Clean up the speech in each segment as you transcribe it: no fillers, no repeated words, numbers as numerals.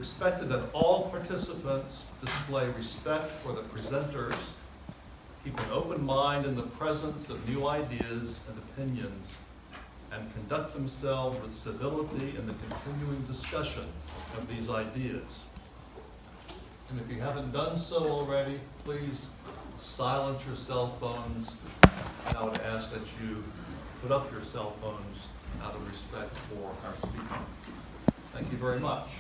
expected that all participants display respect for the presenters, keep an open mind in the presence of new ideas and opinions, and conduct themselves with civility in the continuing discussion of these ideas. And if you haven't done so already, please silence your cell phones, and I would ask that you put up your cell phones out of respect for our speaker. Thank you very much.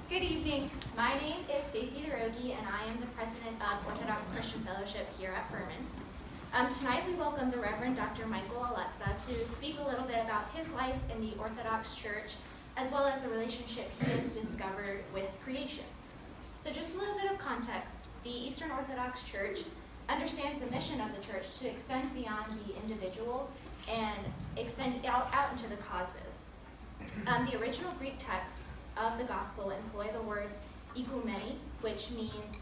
Good evening. My name is Stacy DeRogi, and I am the president of Orthodox Christian Fellowship here at Furman. Tonight we welcome the Reverend Dr. Michael Oleksa to speak a little bit about his life in the Orthodox Church, as well as the relationship he has discovered with creation. So just a little bit of context. The Eastern Orthodox Church understands the mission of the church to extend beyond the individual and extend out into the cosmos. The original Greek texts of the gospel employ the word oikoumene, which means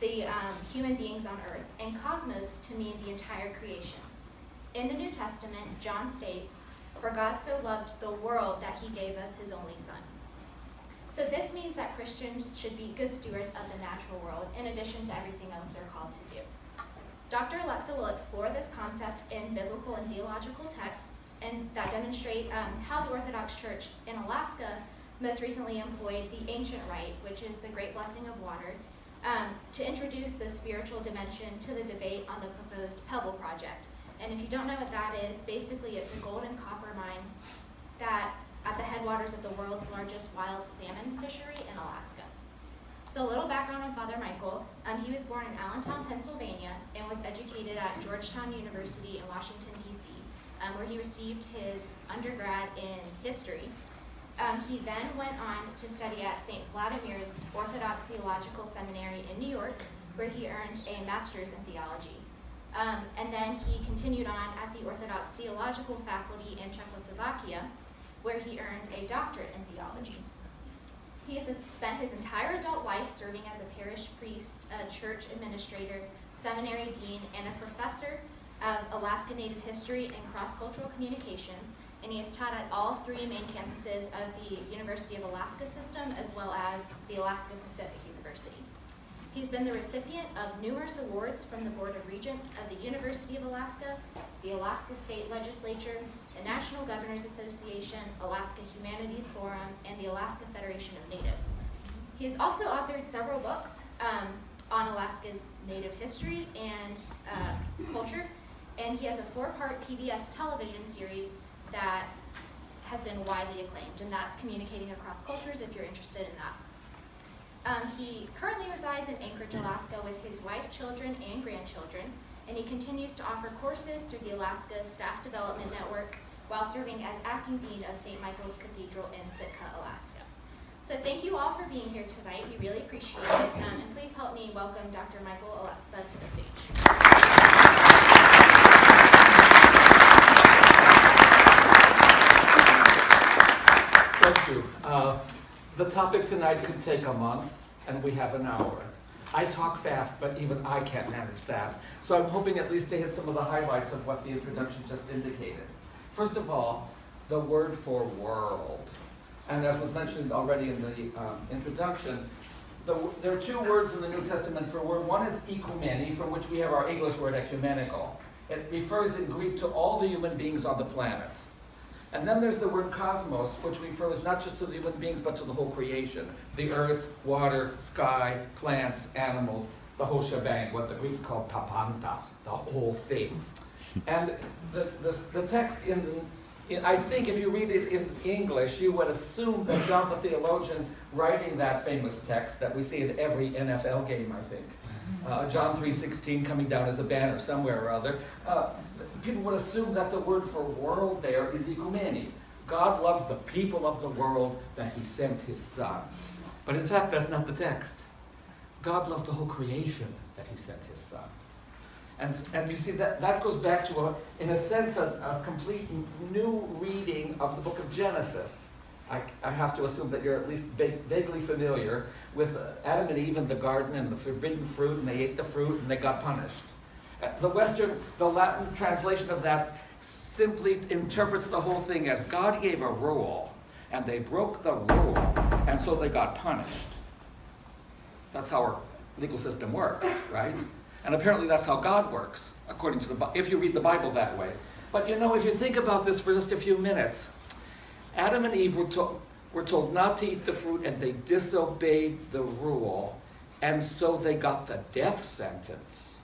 the human beings on earth, and cosmos to mean the entire creation. In the New Testament, John states, "For God so loved the world that he gave us his only son." So this means that Christians should be good stewards of the natural world, in addition to everything else they're called to do. Dr. Oleksa will explore this concept in biblical and theological texts and that demonstrate how the Orthodox Church in Alaska most recently employed the ancient rite, which is the great blessing of water, to introduce the spiritual dimension to the debate on the proposed Pebble Project. And if you don't know what that is, basically it's a gold and copper mine that at the headwaters of the world's largest wild salmon fishery in Alaska. So a little background on Father Michael. He was born in Allentown, Pennsylvania, and was educated at Georgetown University in Washington, D.C., where he received his undergrad in history. He then went on to study at St. Vladimir's Orthodox Theological Seminary in New York, where he earned a master's in theology. And then he continued on at the Orthodox Theological Faculty in Czechoslovakia, where he earned a doctorate in theology. He has spent his entire adult life serving as a parish priest, a church administrator, seminary dean, and a professor of Alaska Native History and cross-cultural communications, and he has taught at all three main campuses of the University of Alaska system, as well as the Alaska Pacific University. He's been the recipient of numerous awards from the Board of Regents of the University of Alaska, the Alaska State Legislature, the National Governors Association, Alaska Humanities Forum, and the Alaska Federation of Natives. He has also authored several books on Alaska Native history and culture, and he has a 4-part PBS television series that has been widely acclaimed, and that's Communicating Across Cultures if you're interested in that. He currently resides in Anchorage, Alaska with his wife, children, and grandchildren, and he continues to offer courses through the Alaska Staff Development Network while serving as acting dean of St. Michael's Cathedral in Sitka, Alaska. So thank you all for being here tonight. We really appreciate it, and please help me welcome Dr. Michael Oleksa to the stage. Thank you. The topic tonight could take a month, and we have an hour. I talk fast, but even I can't manage that. So I'm hoping at least to hit some of the highlights of what the introduction just indicated. First of all, the word for world. And as was mentioned already in the introduction, there are two words in the New Testament for word. One is oikoumene, from which we have our English word ecumenical. It refers in Greek to all the human beings on the planet. And then there's the word cosmos, which refers not just to the human beings, but to the whole creation. The earth, water, sky, plants, animals, the whole shebang, what the Greeks call tapanta, the whole thing. And the text I think if you read it in English, you would assume that John the theologian writing that famous text that we see in every NFL game, I think, John 3:16 coming down as a banner somewhere or other, people would assume that the word for world there is oikoumene. God loved the people of the world that he sent his son. But in fact, that's not the text. God loved the whole creation that he sent his son. And you see, that goes back to, in a sense, a complete new reading of the book of Genesis. I have to assume that you're at least vaguely familiar with Adam and Eve in the garden and the forbidden fruit, and they ate the fruit and they got punished. The Latin translation of that simply interprets the whole thing as God gave a rule, and they broke the rule, and so they got punished. That's how our legal system works, right? And apparently that's how God works, according to if you read the Bible that way. But you know, if you think about this for just a few minutes, Adam and Eve were told not to eat the fruit, and they disobeyed the rule, and so they got the death sentence.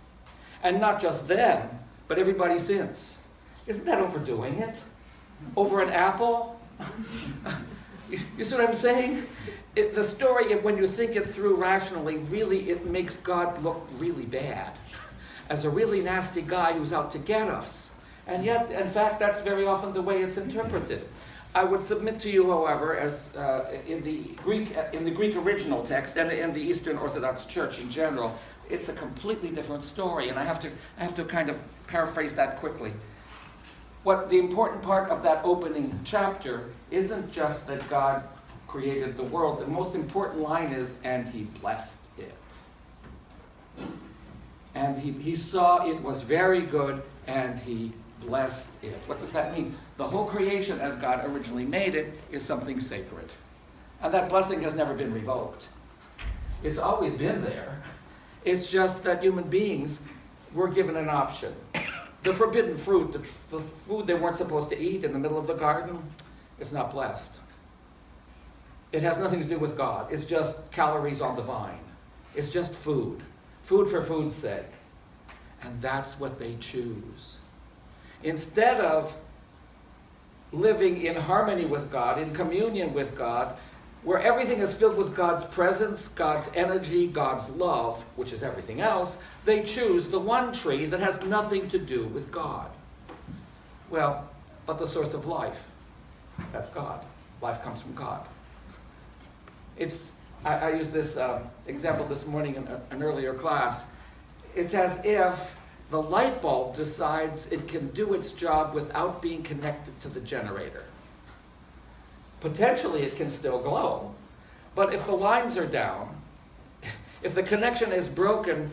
And not just them, but everybody since. Isn't that overdoing it? Over an apple? You see what I'm saying? The story, when you think it through rationally, really it makes God look really bad, as a really nasty guy who's out to get us. And yet, in fact, that's very often the way it's interpreted. I would submit to you, however, as in the Greek original text and in the Eastern Orthodox Church in general, it's a completely different story, and I have to kind of paraphrase that quickly. What the important part of that opening chapter isn't just that God created the world. The most important line is, and he blessed it. And he saw it was very good, and he blessed it. What does that mean? The whole creation, as God originally made it, is something sacred. And that blessing has never been revoked. It's always been there. It's just that human beings were given an option. The forbidden fruit, the food they weren't supposed to eat in the middle of the garden, it's not blessed. It has nothing to do with God. It's just calories on the vine. It's just food. Food for food's sake. And that's what they choose. Instead of living in harmony with God, in communion with God, where everything is filled with God's presence, God's energy, God's love, which is everything else, they choose the one tree that has nothing to do with God. Well, but the source of life, that's God. Life comes from God. I used this example this morning in an earlier class. It's as if the light bulb decides it can do its job without being connected to the generator. Potentially it can still glow, but if the lines are down, if the connection is broken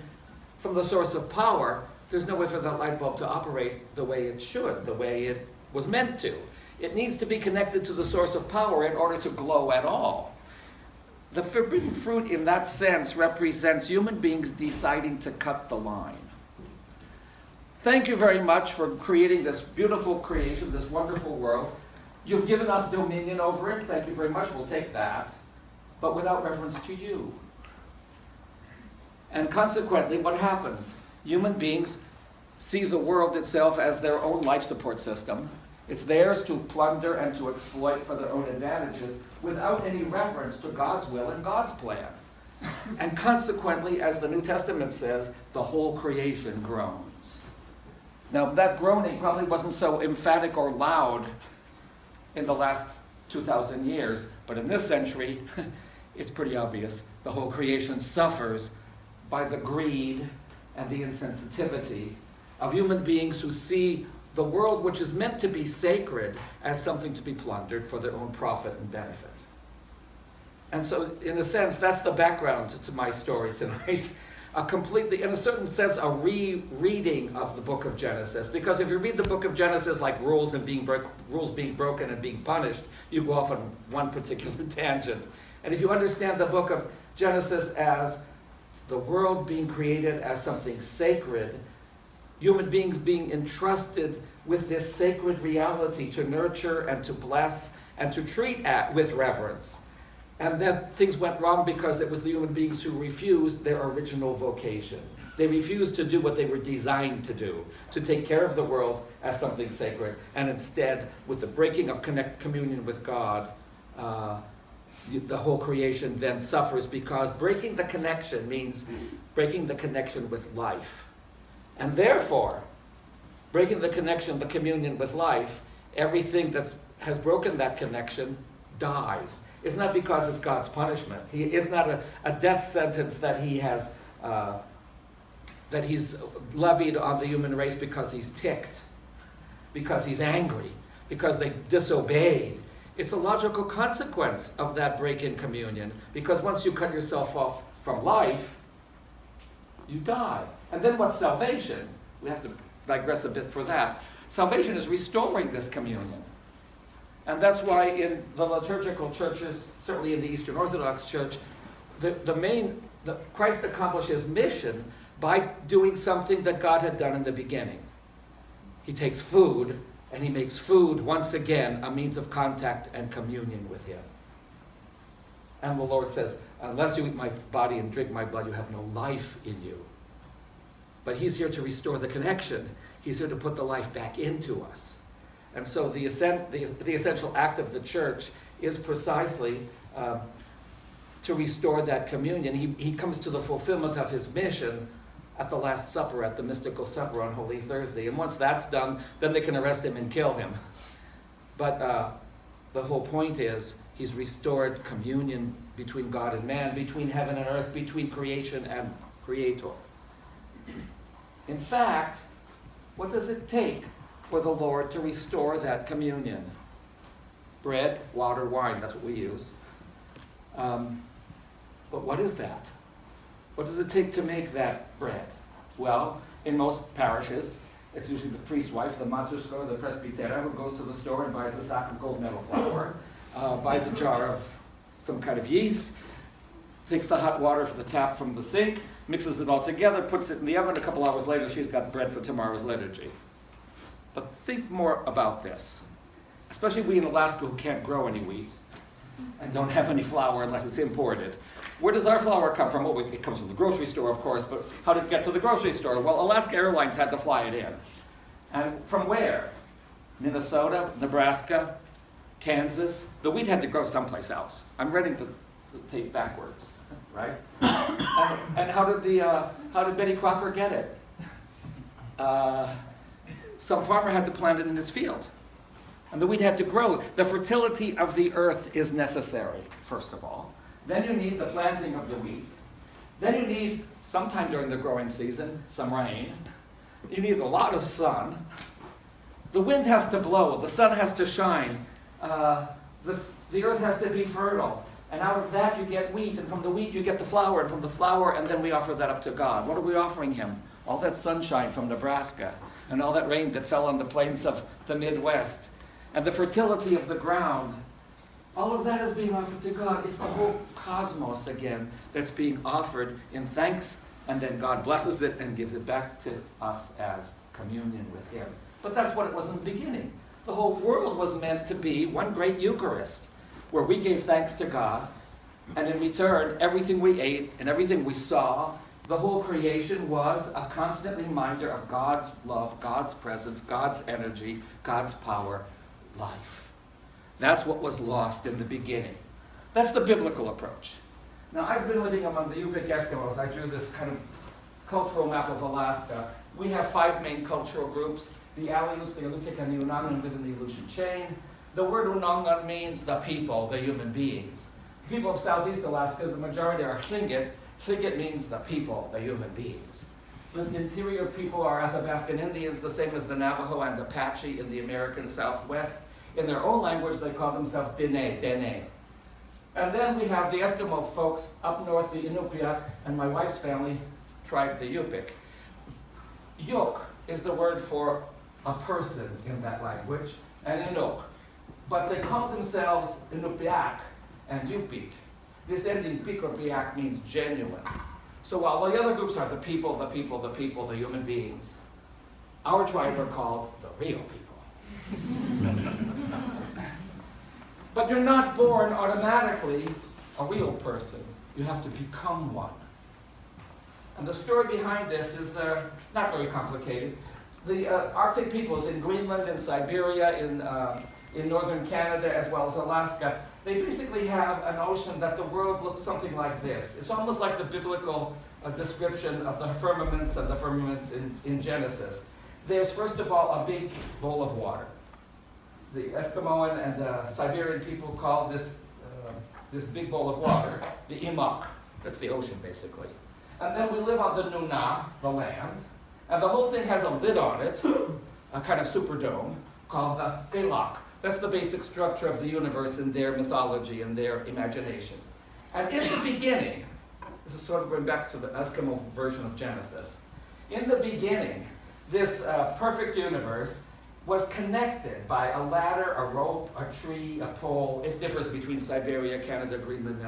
from the source of power, there's no way for that light bulb to operate the way it should, the way it was meant to. It needs to be connected to the source of power in order to glow at all. The forbidden fruit in that sense represents human beings deciding to cut the line. Thank you very much for creating this beautiful creation, this wonderful world. You've given us dominion over it. Thank you very much. We'll take that. But without reference to you. And consequently, what happens? Human beings see the world itself as their own life support system. It's theirs to plunder and to exploit for their own advantages without any reference to God's will and God's plan. And consequently, as the New Testament says, the whole creation groans. Now, that groaning probably wasn't so emphatic or loud in the last 2,000 years, but in this century, it's pretty obvious. The whole creation suffers by the greed and the insensitivity of human beings who see the world, which is meant to be sacred, as something to be plundered for their own profit and benefit. And so, in a sense, that's the background to my story tonight. Completely, in a certain sense, a rereading of the book of Genesis. Because if you read the book of Genesis like rules being broken and being punished, you go off on one particular tangent. And if you understand the book of Genesis as the world being created as something sacred, human beings being entrusted with this sacred reality to nurture and to bless and to treat with reverence. And then things went wrong because it was the human beings who refused their original vocation. They refused to do what they were designed to do, to take care of the world as something sacred. And instead, with the breaking of communion with God, the whole creation then suffers, because breaking the connection means breaking the connection with life. And therefore, breaking the connection, the communion with life, everything that has broken that connection dies. It's not because it's God's punishment. It's not a death sentence that he's levied on the human race because he's ticked, because he's angry, because they disobeyed. It's a logical consequence of that break in communion, because once you cut yourself off from life, you die. And then what's salvation? We have to digress a bit for that. Salvation is restoring this communion. And that's why in the liturgical churches, certainly in the Eastern Orthodox Church, Christ accomplished his mission by doing something that God had done in the beginning. He takes food, and he makes food once again a means of contact and communion with him. And the Lord says, unless you eat my body and drink my blood, you have no life in you. But he's here to restore the connection. He's here to put the life back into us. And so the essential act of the church is precisely to restore that communion. He comes to the fulfillment of his mission at the Last Supper, at the mystical supper on Holy Thursday. And once that's done, then they can arrest him and kill him. But the whole point is he's restored communion between God and man, between heaven and earth, between creation and creator. In fact, what does it take for the Lord to restore that communion? Bread, water, wine, that's what we use. But what is that? What does it take to make that bread? Well, in most parishes, it's usually the priest's wife, the matuska or the presbytera, who goes to the store and buys a sack of gold medal flour, buys a jar of some kind of yeast, takes the hot water from the tap from the sink, mixes it all together, puts it in the oven. A couple hours later, she's got bread for tomorrow's liturgy. But think more about this, especially we in Alaska who can't grow any wheat and don't have any flour unless it's imported. Where does our flour come from? Well, it comes from the grocery store, of course, but how did it get to the grocery store? Well, Alaska Airlines had to fly it in. And from where? Minnesota, Nebraska, Kansas. The wheat had to grow someplace else. I'm reading the tape backwards, right? And how did Betty Crocker get it? Some farmer had to plant it in his field. And the wheat had to grow. The fertility of the earth is necessary, first of all. Then you need the planting of the wheat. Then you need, sometime during the growing season, some rain. You need a lot of sun. The wind has to blow. The sun has to shine. The earth has to be fertile. And out of that you get wheat. And from the wheat you get the flour. And from the flour, and then we offer that up to God. What are we offering him? All that sunshine from Nebraska. And all that rain that fell on the plains of the Midwest. And the fertility of the ground. All of that is being offered to God. It's the whole cosmos again that's being offered in thanks, and then God blesses it and gives it back to us as communion with him. But that's what it was in the beginning. The whole world was meant to be one great Eucharist, where we gave thanks to God, and in return, everything we ate and everything we saw, the whole creation was a constant reminder of God's love, God's presence, God's energy, God's power, life. That's what was lost in the beginning. That's the biblical approach. Now, I've been living among the Yupik Eskimos. I drew this kind of cultural map of Alaska. We have 5 main cultural groups. The Aleut, the Alutiiq, and the Unangan live in the Aleutian chain. The word Unangan means the people, the human beings. The people of Southeast Alaska, the majority are Tlingit. Tlingit means the people, the human beings. The interior people are Athabascan Indians, the same as the Navajo and Apache in the American Southwest. In their own language, they call themselves Dene, Dene. And then we have the Eskimo folks up north, the Inupiaq, and my wife's family, tribe, the Yupik. Yuk is the word for a person in that language, and Inuk. But they call themselves Inupiaq and Yupik. This ending, pik or piak, means genuine. So while the other groups are the people, the people, the people, the human beings, our tribe are called the real people. But you're not born automatically a real person. You have to become one. And the story behind this is not very complicated. The Arctic peoples in Greenland, in Siberia, in northern Canada, as well as Alaska, they basically have a notion that the world looks something like this. It's almost like the biblical description of the firmaments and the firmaments in Genesis. There's, first of all, a big bowl of water. The Eskimoan and Siberian people call this big bowl of water the imak. That's the ocean, basically. And then we live on the Nuna, the land, and the whole thing has a lid on it, a kind of superdome, called the Gelak. That's the basic structure of the universe in their mythology and their imagination. And in the beginning, this is sort of going back to the Eskimo version of Genesis. In the beginning, this perfect universe was connected by a ladder, a rope, a tree, a pole. It differs between Siberia, Canada, Greenland,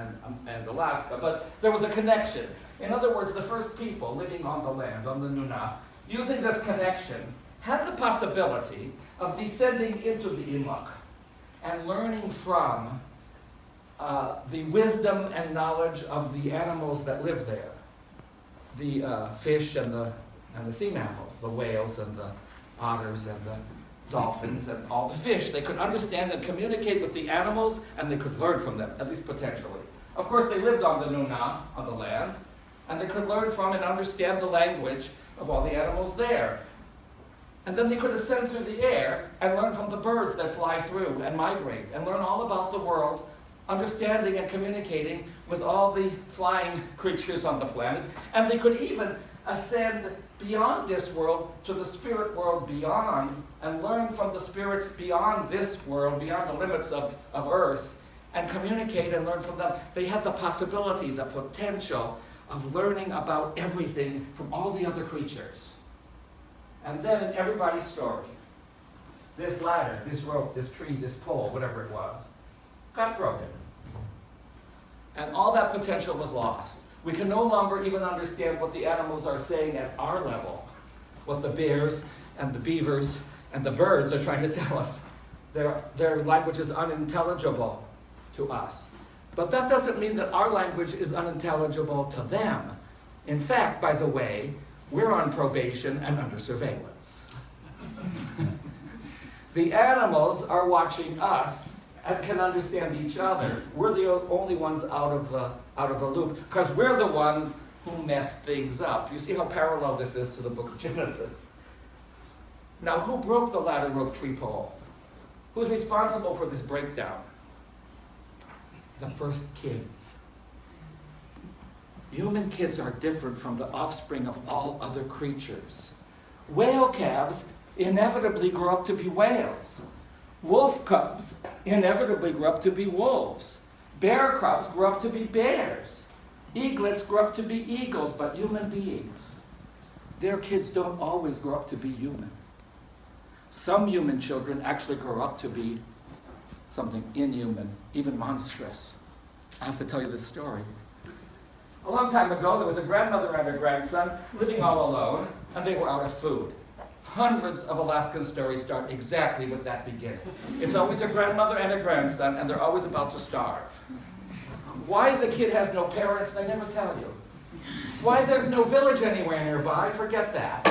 and Alaska, but there was a connection. In other words, the first people living on the land, on the Nuna, using this connection, had the possibility of descending into the Imok and learning from the wisdom and knowledge of the animals that live there. The fish and the sea mammals, the whales and the otters and the dolphins and all the fish. They could understand and communicate with the animals, and they could learn from them, at least potentially. Of course, they lived on the Nuna, on the land, and they could learn from and understand the language of all the animals there. And then they could ascend through the air and learn from the birds that fly through and migrate, and learn all about the world, understanding and communicating with all the flying creatures on the planet. And they could even ascend beyond this world to the spirit world beyond, and learn from the spirits beyond this world, beyond the limits of Earth, and communicate and learn from them. They had the possibility, the potential of learning about everything from all the other creatures. And then in everybody's story, this ladder, this rope, this tree, this pole, whatever it was, got broken. And all that potential was lost. We can no longer even understand what the animals are saying at our level, what the bears and the beavers and the birds are trying to tell us. Their language is unintelligible to us. But that doesn't mean that our language is unintelligible to them. In fact, by the way, we're on probation and under surveillance. The animals are watching us and can understand each other. We're the only ones out of the loop, because we're the ones who messed things up. You see how parallel this is to the book of Genesis. Now, who broke the ladder, rope, tree, pole? Who's responsible for this breakdown? The first kids. Human kids are different from the offspring of all other creatures. Whale calves inevitably grow up to be whales. Wolf cubs inevitably grow up to be wolves. Bear cubs grow up to be bears. Eaglets grow up to be eagles, but human beings, their kids don't always grow up to be human. Some human children actually grow up to be something inhuman, even monstrous. I have to tell you this story. A long time ago, there was a grandmother and her grandson living all alone, and they were out of food. Hundreds of Alaskan stories start exactly with that beginning. It's always a grandmother and a grandson, and they're always about to starve. Why the kid has no parents, they never tell you. Why there's no village anywhere nearby, forget that.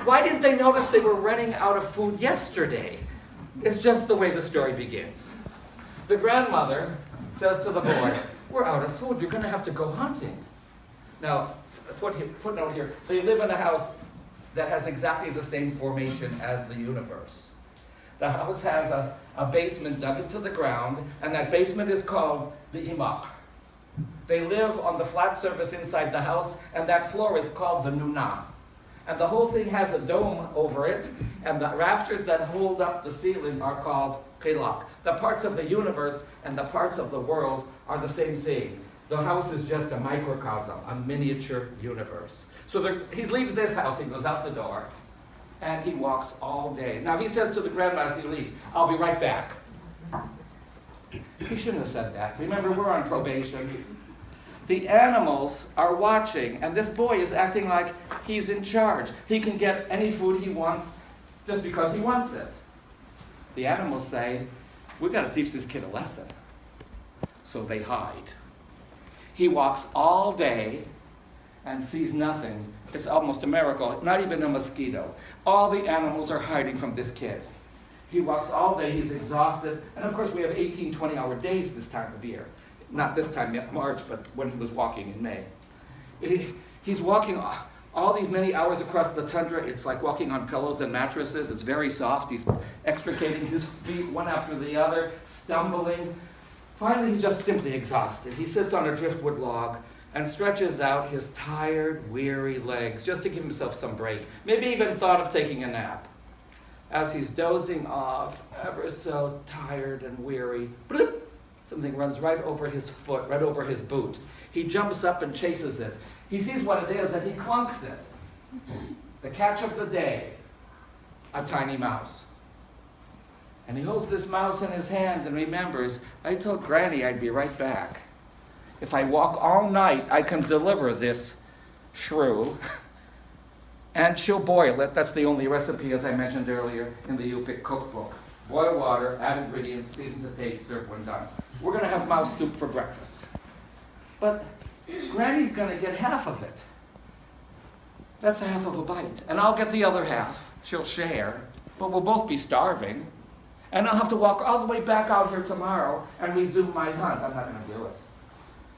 Why didn't they notice they were running out of food yesterday? It's just the way the story begins. The grandmother says to the boy, "We're out of food, you're going to have to go hunting." Now, footnote here, they live in a house that has exactly the same formation as the universe. The house has a basement dug into the ground, and that basement is called the Imok. They live on the flat surface inside the house, and that floor is called the Nuna. And the whole thing has a dome over it, and the rafters that hold up the ceiling are called Kilak. The parts of the universe and the parts of the world are the same thing. The house is just a microcosm, a miniature universe. So he leaves this house, he goes out the door, and he walks all day. Now he says to the grandma as he leaves, "I'll be right back." He shouldn't have said that. Remember, we're on probation. The animals are watching, and this boy is acting like he's in charge. He can get any food he wants just because he wants it. The animals say, "We've got to teach this kid a lesson." So they hide. He walks all day and sees nothing. It's almost a miracle, not even a mosquito. All the animals are hiding from this kid. He walks all day, he's exhausted, and of course we have 18, 20-hour days this time of year. Not this time, March, but when he was walking in May. He's walking all these many hours across the tundra. It's like walking on pillows and mattresses. It's very soft. He's extricating his feet one after the other, stumbling. Finally, he's just simply exhausted. He sits on a driftwood log and stretches out his tired, weary legs just to give himself some break. Maybe even thought of taking a nap. As he's dozing off, ever so tired and weary, bloop, something runs right over his foot, right over his boot. He jumps up and chases it. He sees what it is and he clunks it. The catch of the day, a tiny mouse. And he holds this mouse in his hand and remembers, I told Granny I'd be right back. If I walk all night, I can deliver this shrew, and she'll boil it. That's the only recipe, as I mentioned earlier, in the UPIC cookbook. Boil water, add ingredients, season to taste, serve when done. We're going to have mouse soup for breakfast. But Granny's going to get half of it. That's a half of a bite. And I'll get the other half. She'll share, but we'll both be starving. And I'll have to walk all the way back out here tomorrow and resume my hunt. I'm not going to do it.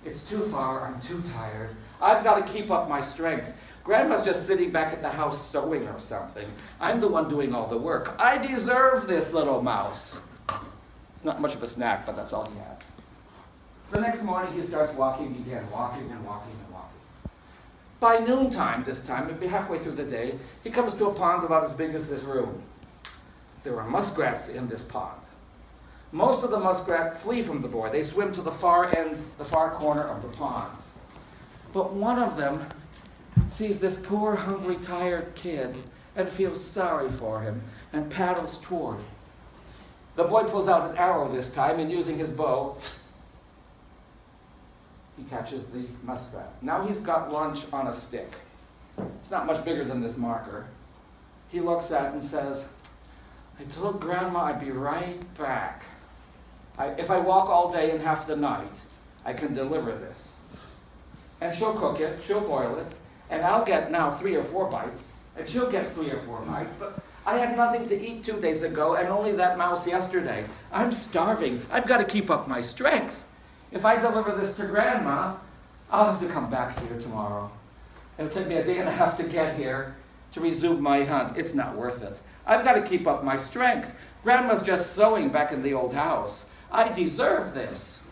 It's too far. I'm too tired. I've got to keep up my strength. Grandma's just sitting back at the house sewing or something. I'm the one doing all the work. I deserve this little mouse. It's not much of a snack, but that's all he had. The next morning he starts walking again, walking and walking and walking. By noontime this time, maybe halfway through the day, he comes to a pond about as big as this room. There are muskrats in this pond. Most of the muskrat flee from the boy. They swim to the far end, the far corner of the pond. But one of them sees this poor, hungry, tired kid and feels sorry for him and paddles toward him. The boy pulls out an arrow this time, and using his bow, he catches the muskrat. Now he's got lunch on a stick. It's not much bigger than this marker. He looks at it and says, I told Grandma I'd be right back. If I walk all day and half the night, I can deliver this. And she'll cook it, she'll boil it, and I'll get now 3 or 4 bites, and she'll get 3 or 4 bites, but I had nothing to eat 2 days ago, and only that mouse yesterday. I'm starving. I've got to keep up my strength. If I deliver this to Grandma, I'll have to come back here tomorrow. It'll take me a day and a half to get here to resume my hunt. It's not worth it. I've got to keep up my strength. Grandma's just sewing back in the old house. I deserve this.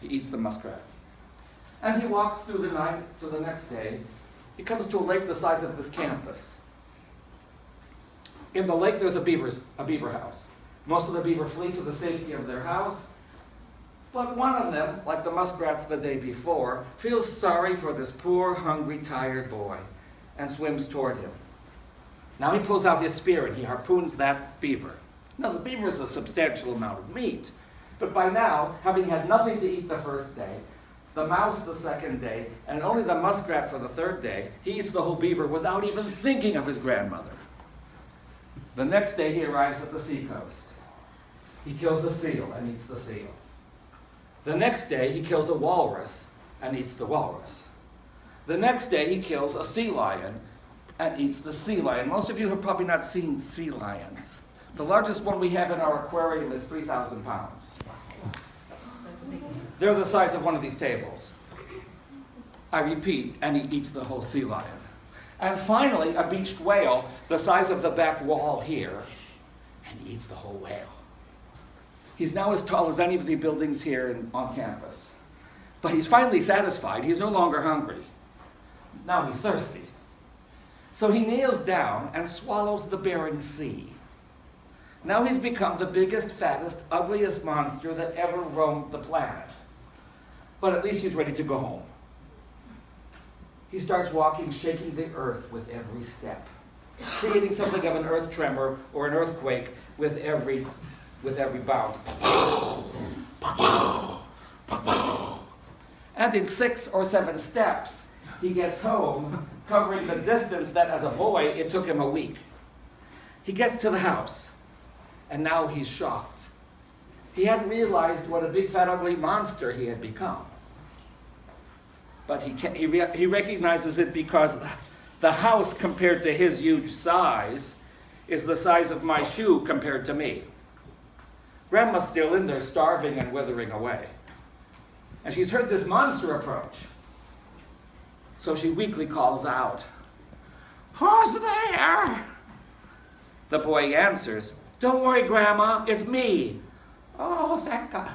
He eats the muskrat. And he walks through the night to the next day. He comes to a lake the size of this campus. In the lake, there's a beaver house. Most of the beaver flee to the safety of their house. But one of them, like the muskrats the day before, feels sorry for this poor, hungry, tired boy and swims toward him. Now he pulls out his spear and he harpoons that beaver. Now the beaver is a substantial amount of meat, but by now, having had nothing to eat the first day, the mouse the second day, and only the muskrat for the third day, he eats the whole beaver without even thinking of his grandmother. The next day he arrives at the seacoast. He kills a seal and eats the seal. The next day he kills a walrus and eats the walrus. The next day he kills a sea lion and eats the sea lion. Most of you have probably not seen sea lions. The largest one we have in our aquarium is 3,000 pounds. They're the size of one of these tables. I repeat, and he eats the whole sea lion. And finally, a beached whale, the size of the back wall here, and he eats the whole whale. He's now as tall as any of the buildings here on campus. But he's finally satisfied. He's no longer hungry. Now he's thirsty. So he kneels down and swallows the Bering Sea. Now he's become the biggest, fattest, ugliest monster that ever roamed the planet. But at least he's ready to go home. He starts walking, shaking the earth with every step, creating something of an earth tremor or an earthquake with every bound. And in 6 or 7 steps, he gets home, covering the distance that as a boy, it took him a week. He gets to the house, and now he's shocked. He hadn't realized what a big, fat, ugly monster he had become. But he recognizes it because the house, compared to his huge size, is the size of my shoe compared to me. Grandma's still in there, starving and withering away. And she's heard this monster approach. So she weakly calls out, "Who's there?" The boy answers, "Don't worry, Grandma, it's me." "Oh, thank God.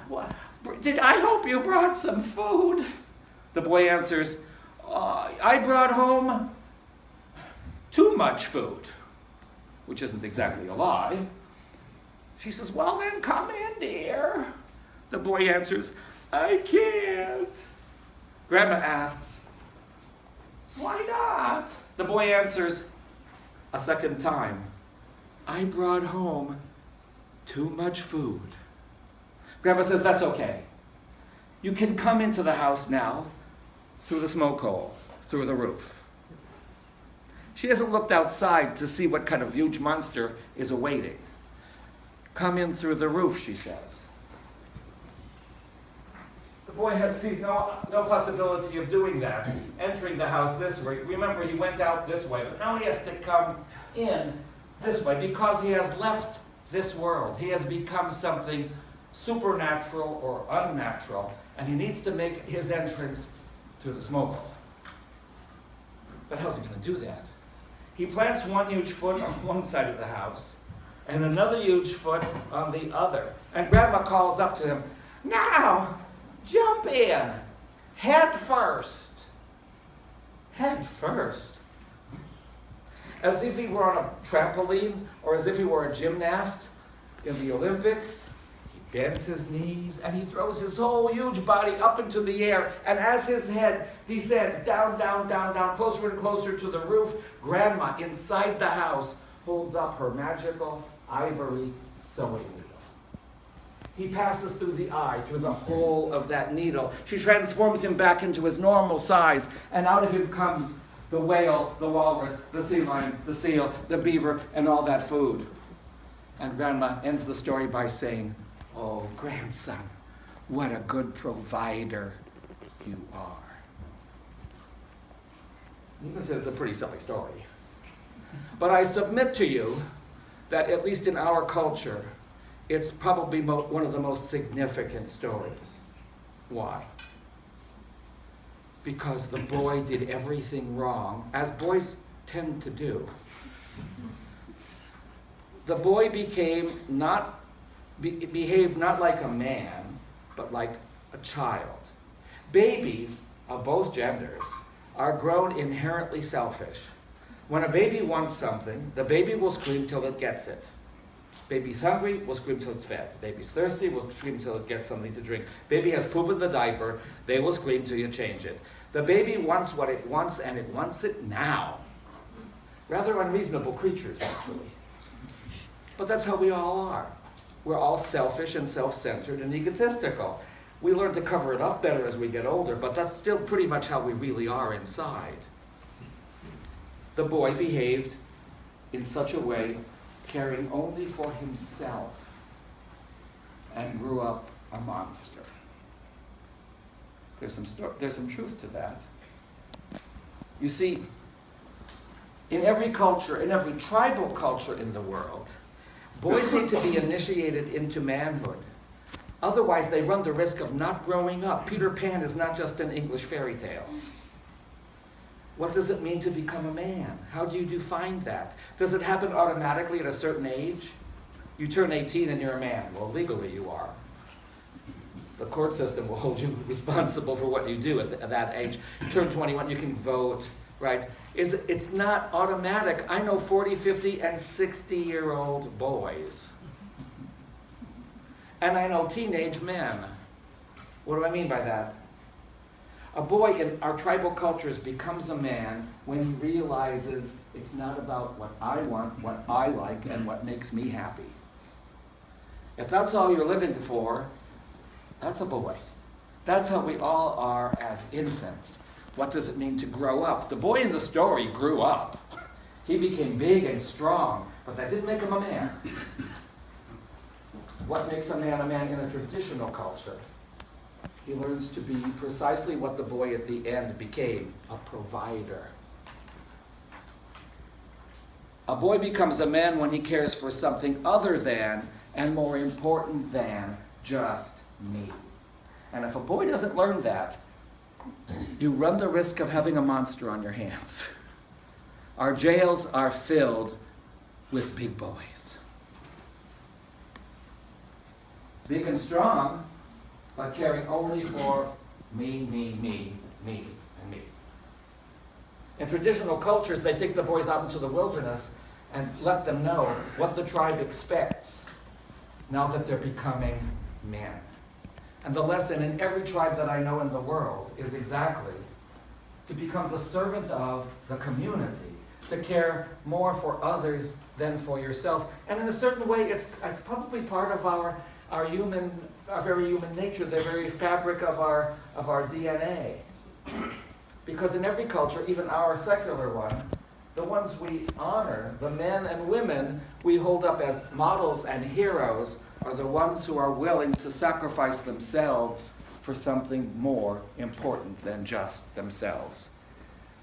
I hope you brought some food." The boy answers, "I brought home too much food," which isn't exactly a lie. She says, "Well then, come in, dear." The boy answers, "I can't." Grandma asks, "Why not?" The boy answers a second time, "I brought home Too much food. Grandma says, that's okay. You can come into the house now through the smoke hole, through the roof. She hasn't looked outside to see what kind of huge monster is awaiting. Come in through the roof, she says. The boy sees no possibility of doing that, entering the house this way. Remember, he went out this way, but now he has to come in this way because he has left this world. He has become something supernatural or unnatural, and he needs to make his entrance through the smoke hole. But how's he going to do that? He plants one huge foot on one side of the house and another huge foot on the other. And Grandma calls up to him, now, jump in, head first. Head first. As if he were on a trampoline or as if he were a gymnast in the Olympics. He bends his knees and he throws his whole huge body up into the air. And as his head descends down, down, down, down, closer and closer to the roof, Grandma inside the house holds up her magical ivory sewing needle. He passes through the eye, through the hole of that needle. She transforms him back into his normal size, and out of him comes the whale, the walrus, the sea lion, the seal, the beaver, and all that food. And Grandma ends the story by saying, oh, grandson, what a good provider you are. You can say it's a pretty silly story. But I submit to you that, at least in our culture, it's probably one of the most significant stories. Why? Because the boy did everything wrong, as boys tend to do. The boy behaved not like a man, but like a child. Babies of both genders are grown inherently selfish. When a baby wants something, the baby will scream till it gets it. Baby's hungry, will scream till it's fed. Baby's thirsty, will scream till it gets something to drink. Baby has poop in the diaper, they will scream till you change it. The baby wants what it wants, and it wants it now. Rather unreasonable creatures, actually. But that's how we all are. We're all selfish and self-centered and egotistical. We learn to cover it up better as we get older, but that's still pretty much how we really are inside. The boy behaved in such a way, caring only for himself, and grew up a monster. There's some truth to that. You see, in every culture, in every tribal culture in the world, boys need to be initiated into manhood. Otherwise, they run the risk of not growing up. Peter Pan is not just an English fairy tale. What does it mean to become a man? How do you define that? Does it happen automatically at a certain age? You turn 18 and you're a man. Well, legally you are. The court system will hold you responsible for what you do at that age. You turn 21, you can vote, right? It's not automatic. I know 40, 50, and 60-year-old boys. And I know teenage men. What do I mean by that? A boy in our tribal cultures becomes a man when he realizes it's not about what I want, what I like, and what makes me happy. If that's all you're living for, that's a boy. That's how we all are as infants. What does it mean to grow up? The boy in the story grew up. He became big and strong, but that didn't make him a man. What makes a man in a traditional culture? He learns to be precisely what the boy at the end became, a provider. A boy becomes a man when he cares for something other than and more important than just me. And if a boy doesn't learn that, you run the risk of having a monster on your hands. Our jails are filled with big boys. Big and strong, but caring only for me, and me. In traditional cultures, they take the boys out into the wilderness and let them know what the tribe expects now that they're becoming men. And the lesson in every tribe that I know in the world is exactly to become the servant of the community, to care more for others than for yourself. And in a certain way, it's probably part of our very human nature, the very fabric of our DNA. Because in every culture, even our secular one, the ones we honor, the men and women we hold up as models and heroes, are the ones who are willing to sacrifice themselves for something more important than just themselves.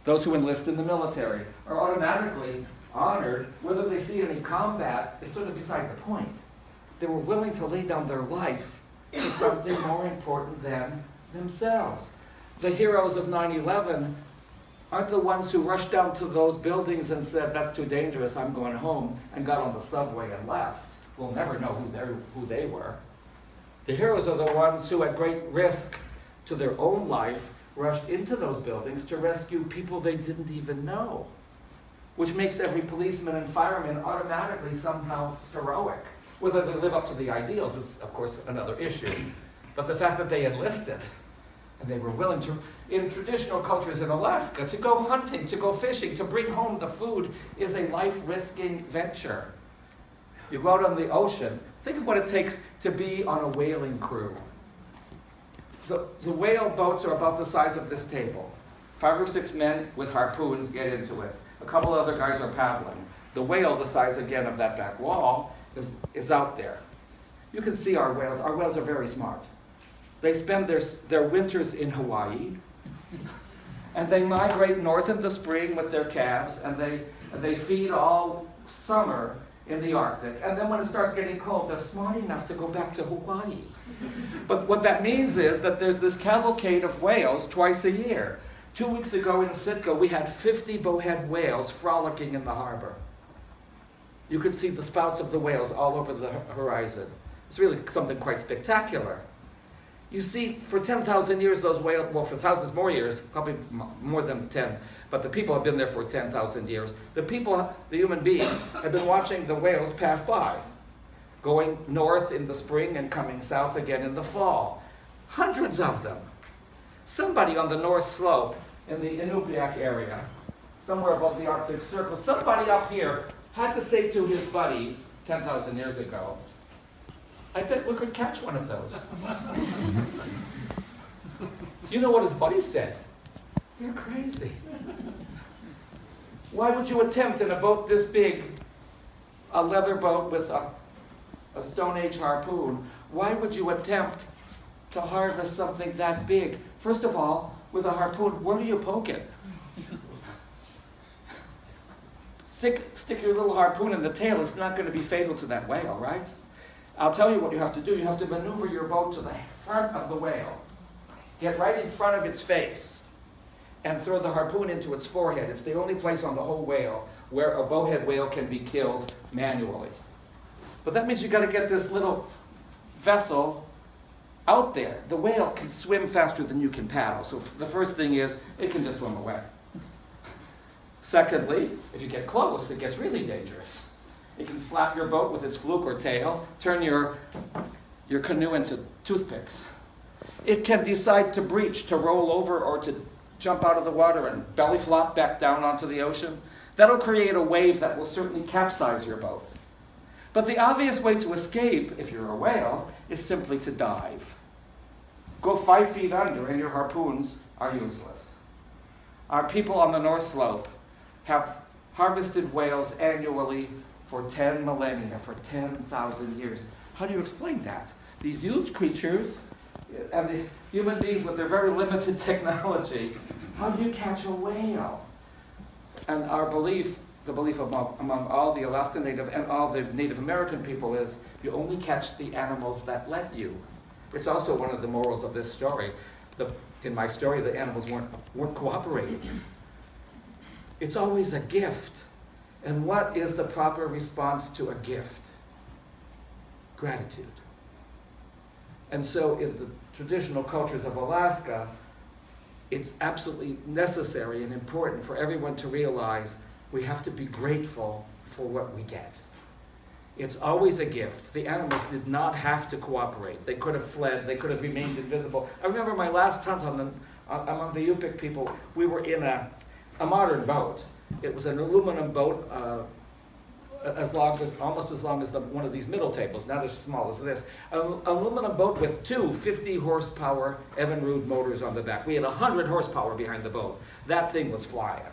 Those who enlist in the military are automatically honored. Whether they see any combat is sort of beside the point. They were willing to lay down their life for something more important than themselves. The heroes of 9/11 aren't the ones who rushed down to those buildings and said, "That's too dangerous, I'm going home," and got on the subway and left. We'll never know who they were. The heroes are the ones who, at great risk to their own life, rushed into those buildings to rescue people they didn't even know, which makes every policeman and fireman automatically somehow heroic. Whether they live up to the ideals is, of course, another issue. But the fact that they enlisted, and they were willing to, in traditional cultures in Alaska, to go hunting, to go fishing, to bring home the food, is a life-risking venture. You go out on the ocean, think of what it takes to be on a whaling crew. The whale boats are about the size of this table. 5 or 6 men with harpoons get into it. A couple other guys are paddling. The whale, the size again of that back wall, is out there. You can see our whales. Our whales are very smart. They spend their winters in Hawaii, and they migrate north in the spring with their calves, and they feed all summer in the Arctic. And then when it starts getting cold, they're smart enough to go back to Hawaii. But what that means is that there's this cavalcade of whales twice a year. 2 weeks ago in Sitka, we had 50 bowhead whales frolicking in the harbor. You could see the spouts of the whales all over the horizon. It's really something quite spectacular. You see, for 10,000 years, those whales, well, for thousands more years, probably more than 10, but the people have been there for 10,000 years. The human beings, have been watching the whales pass by, going north in the spring and coming south again in the fall. Hundreds of them. Somebody on the North Slope in the Inupiaq area, somewhere above the Arctic Circle, somebody up here had to say to his buddies 10,000 years ago, "I bet we could catch one of those." You know what his buddies said? "You're crazy. Why would you attempt in a boat this big, a leather boat with a Stone Age harpoon, why would you attempt to harvest something that big? First of all, with a harpoon, where do you poke it? Stick your little harpoon in the tail, it's not going to be fatal to that whale, right? I'll tell you what you have to do. You have to maneuver your boat to the front of the whale. Get right in front of its face and throw the harpoon into its forehead. It's the only place on the whole whale where a bowhead whale can be killed manually. But that means you've got to get this little vessel out there. The whale can swim faster than you can paddle. So the first thing is, it can just swim away. Secondly, if you get close, it gets really dangerous. It can slap your boat with its fluke or tail, turn your canoe into toothpicks. It can decide to breach, to roll over, or to jump out of the water and belly flop back down onto the ocean. That'll create a wave that will certainly capsize your boat. But the obvious way to escape, if you're a whale, is simply to dive. Go 5 feet under and your harpoons are useless. Our people on the North Slope have harvested whales annually for 10 millennia, for 10,000 years. How do you explain that? These huge creatures, and the human beings with their very limited technology, how do you catch a whale? And our belief, the belief among all the Alaska Native and all the Native American people is, you only catch the animals that let you. It's also one of the morals of this story. In my story, the animals weren't cooperating. It's always a gift. And what is the proper response to a gift? Gratitude. And so in the traditional cultures of Alaska, it's absolutely necessary and important for everyone to realize we have to be grateful for what we get. It's always a gift. The animals did not have to cooperate. They could have fled. They could have remained invisible. I remember my last hunt among the Yupik people, we were in a modern boat. It was an aluminum boat, almost as long as one of these middle tables, not as small as this. An aluminum boat with two 50 horsepower Evinrude motors on the back. We had 100 horsepower behind the boat. That thing was flying.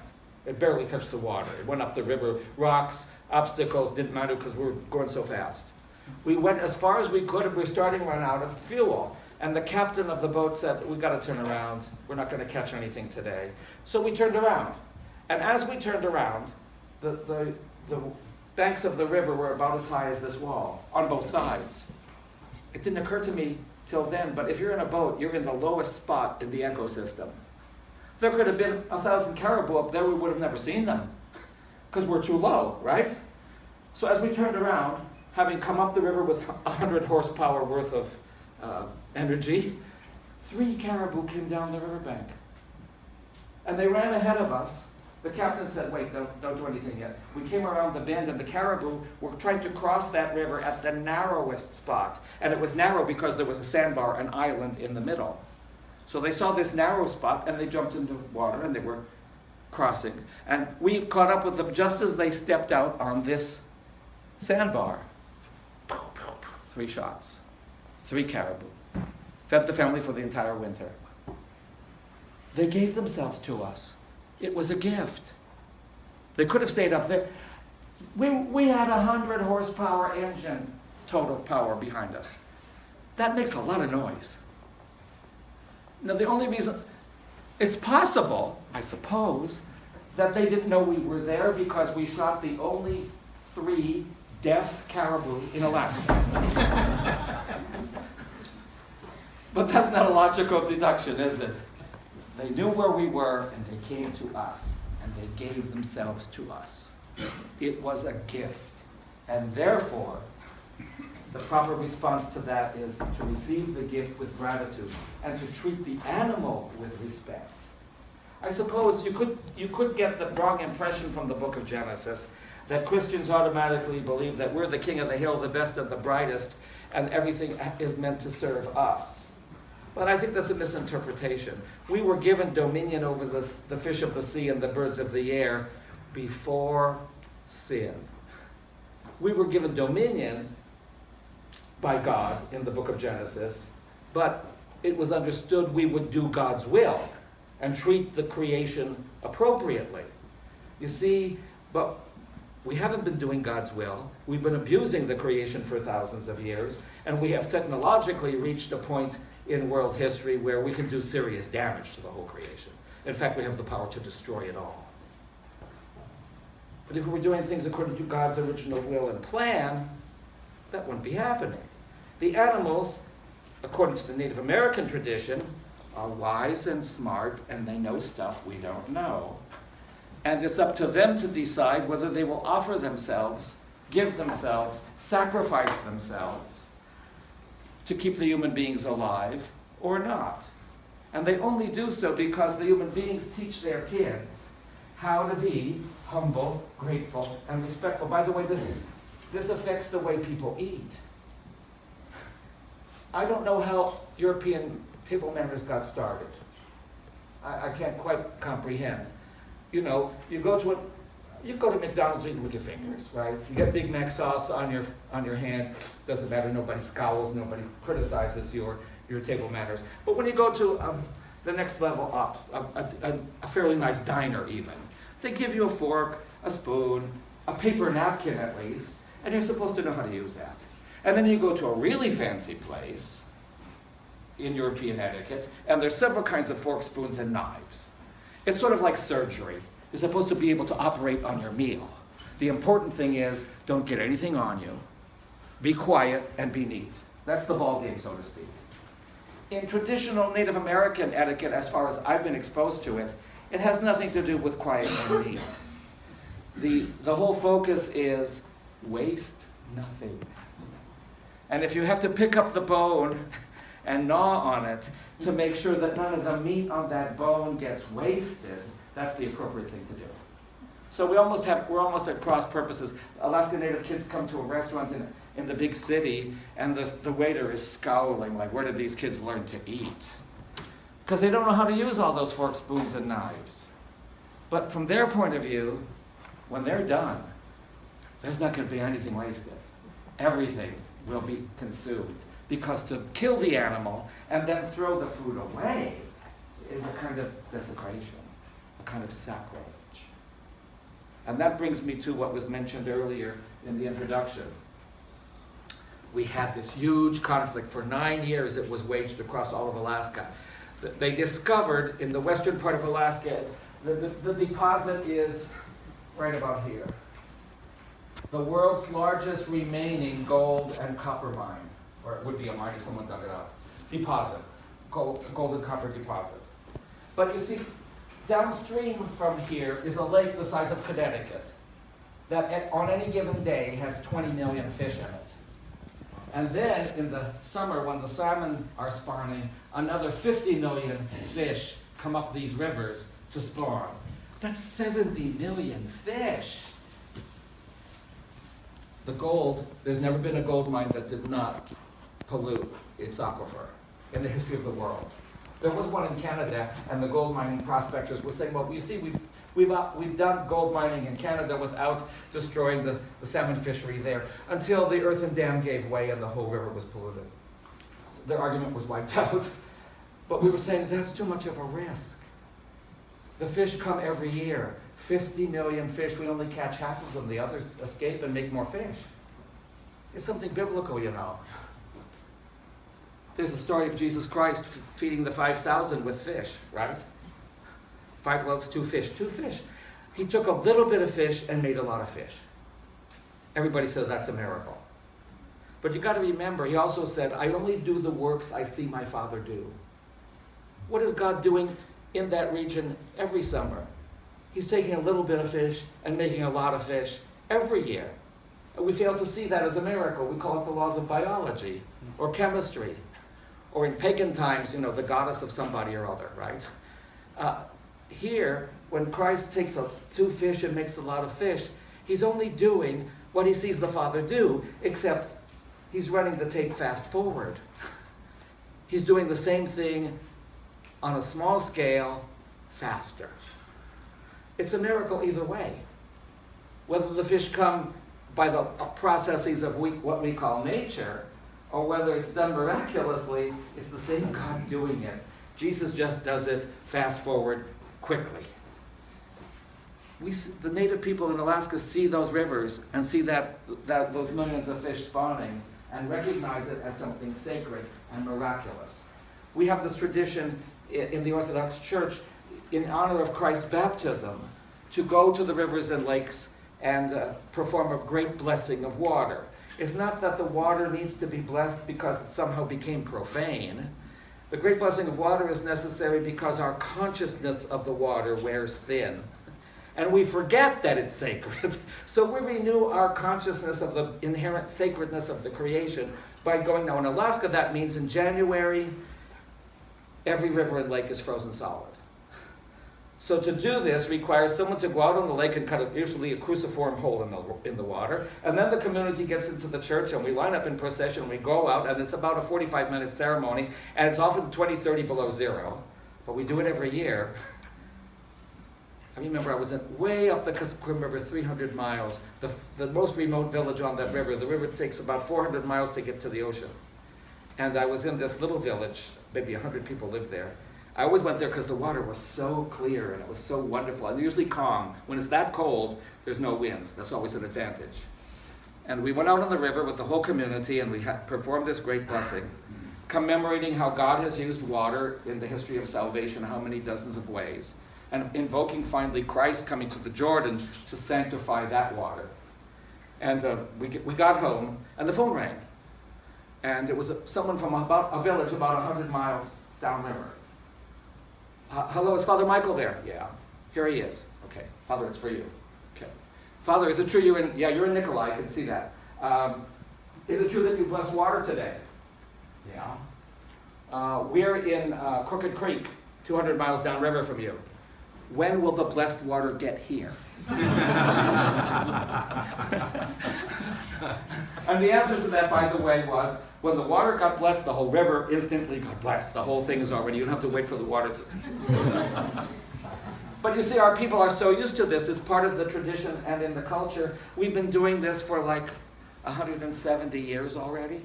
It barely touched the water. It went up the river. Rocks, obstacles, didn't matter because we were going so fast. We went as far as we could and we were starting to run out of fuel. And the captain of the boat said, "We got to turn around. We're not going to catch anything today." So we turned around. And as we turned around, the banks of the river were about as high as this wall on both sides. It didn't occur to me till then, but if you're in a boat, you're in the lowest spot in the ecosystem. There could have been 1,000 caribou up there, we would have never seen them because we're too low, right? So as we turned around, having come up the river with 100 horsepower worth of energy, 3 caribou came down the riverbank. And they ran ahead of us. The captain said, "Wait, don't do anything yet." We came around the bend and the caribou were trying to cross that river at the narrowest spot. And it was narrow because there was a sandbar, an island in the middle. So they saw this narrow spot and they jumped into water and they were crossing. And we caught up with them just as they stepped out on this sandbar. 3 shots, 3 caribou. Fed the family for the entire winter. They gave themselves to us. It was a gift. They could have stayed up there. We had 100 horsepower engine total power behind us. That makes a lot of noise. Now the only reason, it's possible, I suppose, that they didn't know we were there because we shot the only 3 deaf caribou in Alaska. But that's not a logical deduction, is it? They knew where we were and they came to us and they gave themselves to us. It was a gift. And therefore, the proper response to that is to receive the gift with gratitude and to treat the animal with respect. I suppose you could get the wrong impression from the book of Genesis that Christians automatically believe that we're the king of the hill, the best and the brightest, and everything is meant to serve us. But I think that's a misinterpretation. We were given dominion over the fish of the sea and the birds of the air before sin. We were given dominion by God in the book of Genesis, but it was understood we would do God's will and treat the creation appropriately. You see, but we haven't been doing God's will. We've been abusing the creation for thousands of years, and we have technologically reached a point in world history where we can do serious damage to the whole creation. In fact, we have the power to destroy it all. But if we were doing things according to God's original will and plan, that wouldn't be happening. The animals, according to the Native American tradition, are wise and smart, and they know stuff we don't know. And it's up to them to decide whether they will offer themselves, give themselves, sacrifice themselves to keep the human beings alive or not. And they only do so because the human beings teach their kids how to be humble, grateful, and respectful. By the way, this affects the way people eat. I don't know how European table manners got started. I can't quite comprehend. You know, you go to McDonald's eating with your fingers, right? You get Big Mac sauce on your hand. Doesn't matter. Nobody scowls. Nobody criticizes your table manners. But when you go to the next level up, a fairly nice diner even, they give you a fork, a spoon, a paper napkin at least, and you're supposed to know how to use that. And then you go to a really fancy place in European etiquette, and there's several kinds of forks, spoons, and knives. It's sort of like surgery. You're supposed to be able to operate on your meal. The important thing is, don't get anything on you. Be quiet and be neat. That's the ball game, so to speak. In traditional Native American etiquette, as far as I've been exposed to it, it has nothing to do with quiet and neat. The whole focus is waste nothing. And if you have to pick up the bone and gnaw on it to make sure that none of the meat on that bone gets wasted, that's the appropriate thing to do. So we're almost at cross purposes. Alaska Native kids come to a restaurant in the big city, and the waiter is scowling, like, where did these kids learn to eat? Because they don't know how to use all those forks, spoons, and knives. But from their point of view, when they're done, there's not going to be anything wasted. Everything will be consumed. Because to kill the animal and then throw the food away is a kind of desecration, a kind of sacrilege. And that brings me to what was mentioned earlier in the introduction. We had this huge conflict. For 9 years it was waged across all of Alaska. They discovered in the western part of Alaska, the deposit is right about here. The world's largest remaining gold and copper mine, or it would be a mine if someone dug it up. Deposit, gold and copper deposit. But you see, downstream from here is a lake the size of Connecticut that on any given day has 20 million fish in it. And then in the summer when the salmon are spawning, another 50 million fish come up these rivers to spawn. That's 70 million fish. The gold, there's never been a gold mine that did not pollute its aquifer in the history of the world. There was one in Canada, and the gold mining prospectors were saying, well, you see, we've done gold mining in Canada without destroying the salmon fishery there until the earthen dam gave way and the whole river was polluted. So their argument was wiped out. But we were saying that's too much of a risk. The fish come every year. 50 million fish, we only catch half of them. The others escape and make more fish. It's something biblical, you know. There's a story of Jesus Christ feeding the 5,000 with fish, right? 5 loaves, 2 fish. 2 fish. He took a little bit of fish and made a lot of fish. Everybody says that's a miracle. But you got to remember, he also said, I only do the works I see my Father do. What is God doing in that region every summer? He's taking a little bit of fish and making a lot of fish every year. And we fail to see that as a miracle. We call it the laws of biology or chemistry. Or in pagan times, you know, the goddess of somebody or other, right? Here, when Christ takes 2 fish and makes a lot of fish, he's only doing what he sees the Father do, except he's running the tape fast forward. He's doing the same thing on a small scale, faster. It's a miracle either way. Whether the fish come by the processes of what we call nature, or whether it's done miraculously, it's the same God doing it. Jesus just does it fast forward, quickly. The native people in Alaska see those rivers and see those millions of fish spawning and recognize it as something sacred and miraculous. We have this tradition in the Orthodox Church in honor of Christ's baptism to go to the rivers and lakes and perform a great blessing of water. It's not that the water needs to be blessed because it somehow became profane. The great blessing of water is necessary because our consciousness of the water wears thin. And we forget that it's sacred. So we renew our consciousness of the inherent sacredness of the creation by going. Now in Alaska, that means in January, every river and lake is frozen solid. So to do this requires someone to go out on the lake and cut usually a cruciform hole in the water. And then the community gets into the church and we line up in procession, we go out, and it's about a 45-minute ceremony, and it's often 20, 30 below zero. But we do it every year. I remember I was way up the Kuskokwim River, 300 miles, the most remote village on that river. The river takes about 400 miles to get to the ocean. And I was in this little village, maybe 100 people lived there. I always went there because the water was so clear and it was so wonderful and usually calm. When it's that cold, there's no wind. That's always an advantage. And we went out on the river with the whole community and we performed this great blessing, commemorating how God has used water in the history of salvation, how many dozens of ways, and invoking finally Christ coming to the Jordan to sanctify that water. And we got home and the phone rang. And it was someone from a village about 100 miles downriver. Hello, is Father Michael there? Yeah. Here he is. Okay. Father, it's for you. Okay. Father, is it true you're in? Yeah, you're in Nikolai. I can see that. Is it true that you blessed water today? Yeah. We're in Crooked Creek, 200 miles downriver from you. When will the blessed water get here? And the answer to that, by the way, was when the water got blessed, the whole river instantly got blessed. The whole thing is already, you don't have to wait for the water to... But you see, our people are so used to this. It's part of the tradition and in the culture. We've been doing this for like 170 years already.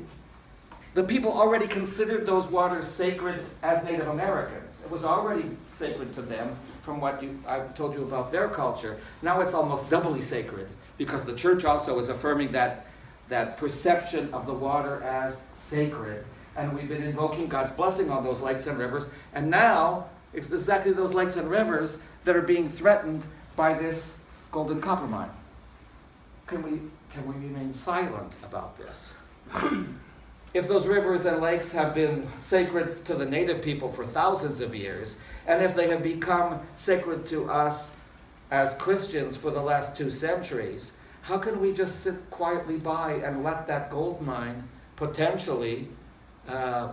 The people already considered those waters sacred as Native Americans. It was already sacred to them from what I've told you about their culture. Now it's almost doubly sacred because the church also is affirming that perception of the water as sacred. And we've been invoking God's blessing on those lakes and rivers. And now it's exactly those lakes and rivers that are being threatened by this golden copper mine. Can we remain silent about this? If those rivers and lakes have been sacred to the native people for thousands of years, and if they have become sacred to us as Christians for the last 2 centuries, how can we just sit quietly by and let that gold mine potentially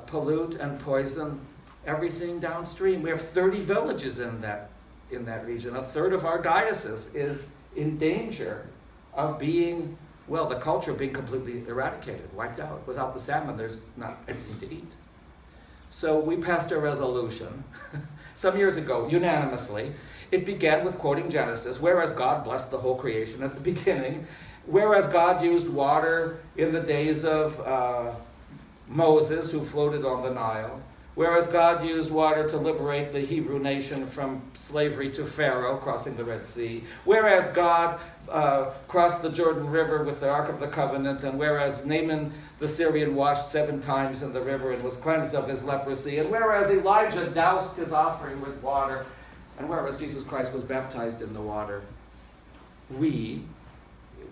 pollute and poison everything downstream? We have 30 villages in that region. A third of our diocese is in danger of being, well, the culture being completely eradicated, wiped out. Without the salmon, there's not anything to eat. So we passed a resolution some years ago, unanimously. It began with quoting Genesis, whereas God blessed the whole creation at the beginning, whereas God used water in the days of Moses, who floated on the Nile, whereas God used water to liberate the Hebrew nation from slavery to Pharaoh, crossing the Red Sea, whereas God crossed the Jordan River with the Ark of the Covenant, and whereas Naaman the Syrian washed 7 times in the river and was cleansed of his leprosy, and whereas Elijah doused his offering with water, and whereas Jesus Christ was baptized in the water, we,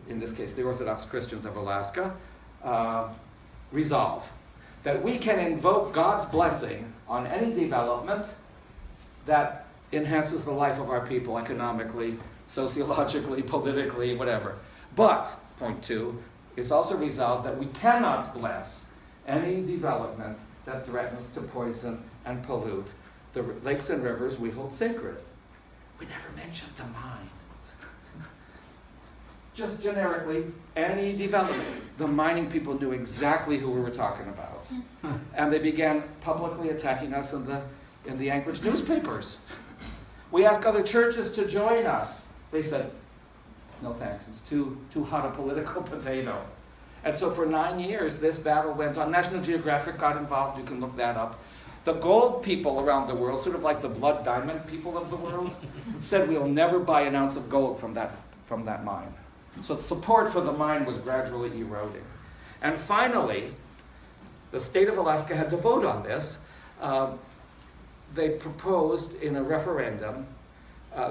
in this case the Orthodox Christians of Alaska, resolve that we can invoke God's blessing on any development that enhances the life of our people economically, sociologically, politically, whatever. But, point 2, it's also resolved that we cannot bless any development that threatens to poison and pollute the lakes and rivers we hold sacred. We never mentioned the mine. Just generically, any development. The mining people knew exactly who we were talking about. And they began publicly attacking us in the Anchorage newspapers. We asked other churches to join us. They said, no thanks, it's too hot a political potato. And so for 9 years, this battle went on. National Geographic got involved, you can look that up. The gold people around the world, sort of like the blood diamond people of the world, said we'll never buy an ounce of gold from that mine. So the support for the mine was gradually eroding. And finally, the state of Alaska had to vote on this. They proposed in a referendum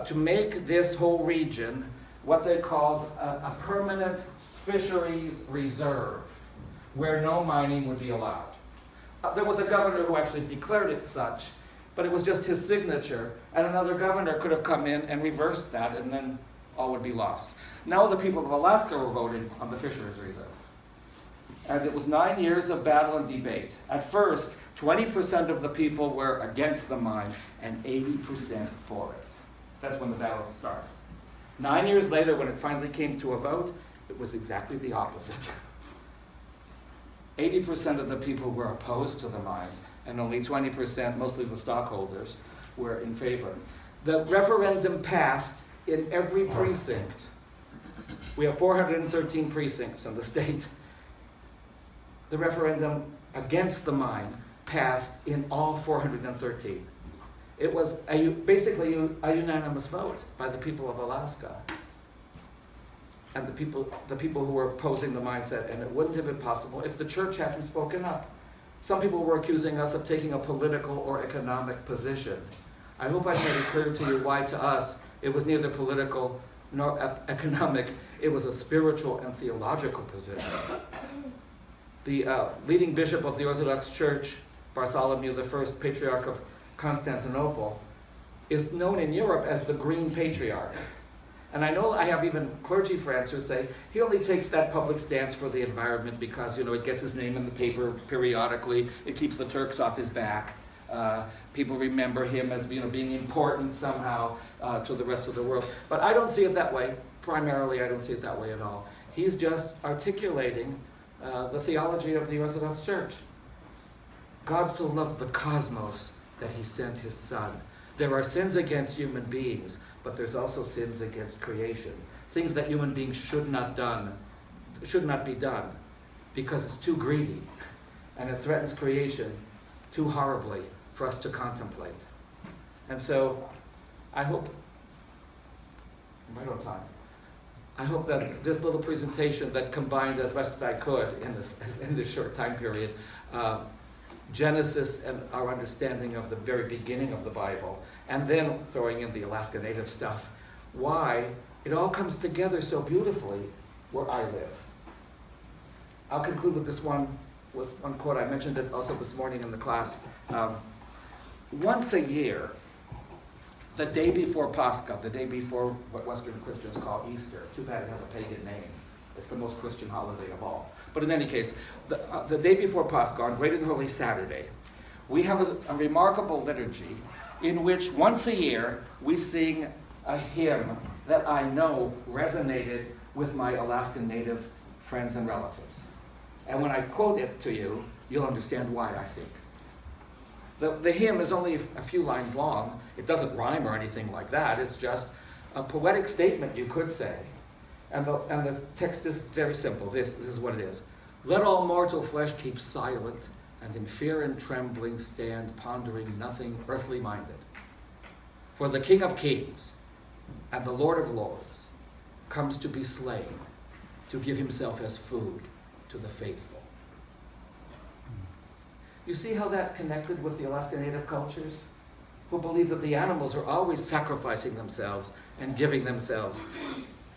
to make this whole region what they called a permanent fisheries reserve, where no mining would be allowed. There was a governor who actually declared it such, but it was just his signature, and another governor could have come in and reversed that, and then all would be lost. Now the people of Alaska were voting on the fisheries reserve. And it was 9 years of battle and debate. At first, 20% of the people were against the mine and 80% for it. That's when the battle started. 9 years later, when it finally came to a vote, it was exactly the opposite. 80% of the people were opposed to the mine, and only 20%, mostly the stockholders, were in favor. The referendum passed in every precinct. We have 413 precincts in the state. The referendum against the mine passed in all 413. It was basically a unanimous vote by the people of Alaska. And the people who were opposing the mine said, and it wouldn't have been possible if the church hadn't spoken up. Some people were accusing us of taking a political or economic position. I hope I made it clear to you why to us it was neither political nor economic. It was a spiritual and theological position. The leading bishop of the Orthodox Church, Bartholomew I, Patriarch of Constantinople, is known in Europe as the Green Patriarch. And I know I have even clergy friends who say he only takes that public stance for the environment because, it gets his name in the paper periodically. It keeps the Turks off his back. People remember him as being important somehow to the rest of the world. But I don't see it that way. Primarily, I don't see it that way at all. He's just articulating the theology of the Orthodox Church. God so loved the cosmos that he sent his Son. There are sins against human beings, but there's also sins against creation. Things that human beings should not be done because it's too greedy and it threatens creation too horribly for us to contemplate. And so I hope, I'm right on time. I hope that this little presentation that combined as much as I could in this short time period, Genesis and our understanding of the very beginning of the Bible, and then throwing in the Alaska Native stuff, why it all comes together so beautifully where I live. I'll conclude with one quote. I mentioned it also this morning in the class. Once a year, the day before Pascha, the day before what Western Christians call Easter, too bad it has a pagan name. It's the most Christian holiday of all. But in any case, the day before Pascha, on Great and Holy Saturday, we have a remarkable liturgy in which once a year we sing a hymn that I know resonated with my Alaskan Native friends and relatives. And when I quote it to you, you'll understand why, I think. The hymn is only a few lines long. It doesn't rhyme or anything like that. It's just a poetic statement, you could say. And the text is very simple. This is what it is. Let all mortal flesh keep silent, and in fear and trembling stand, pondering nothing earthly minded. For the King of Kings and the Lord of Lords comes to be slain, to give himself as food to the faithful. You see how that connected with the Alaska Native cultures, who believe that the animals are always sacrificing themselves and giving themselves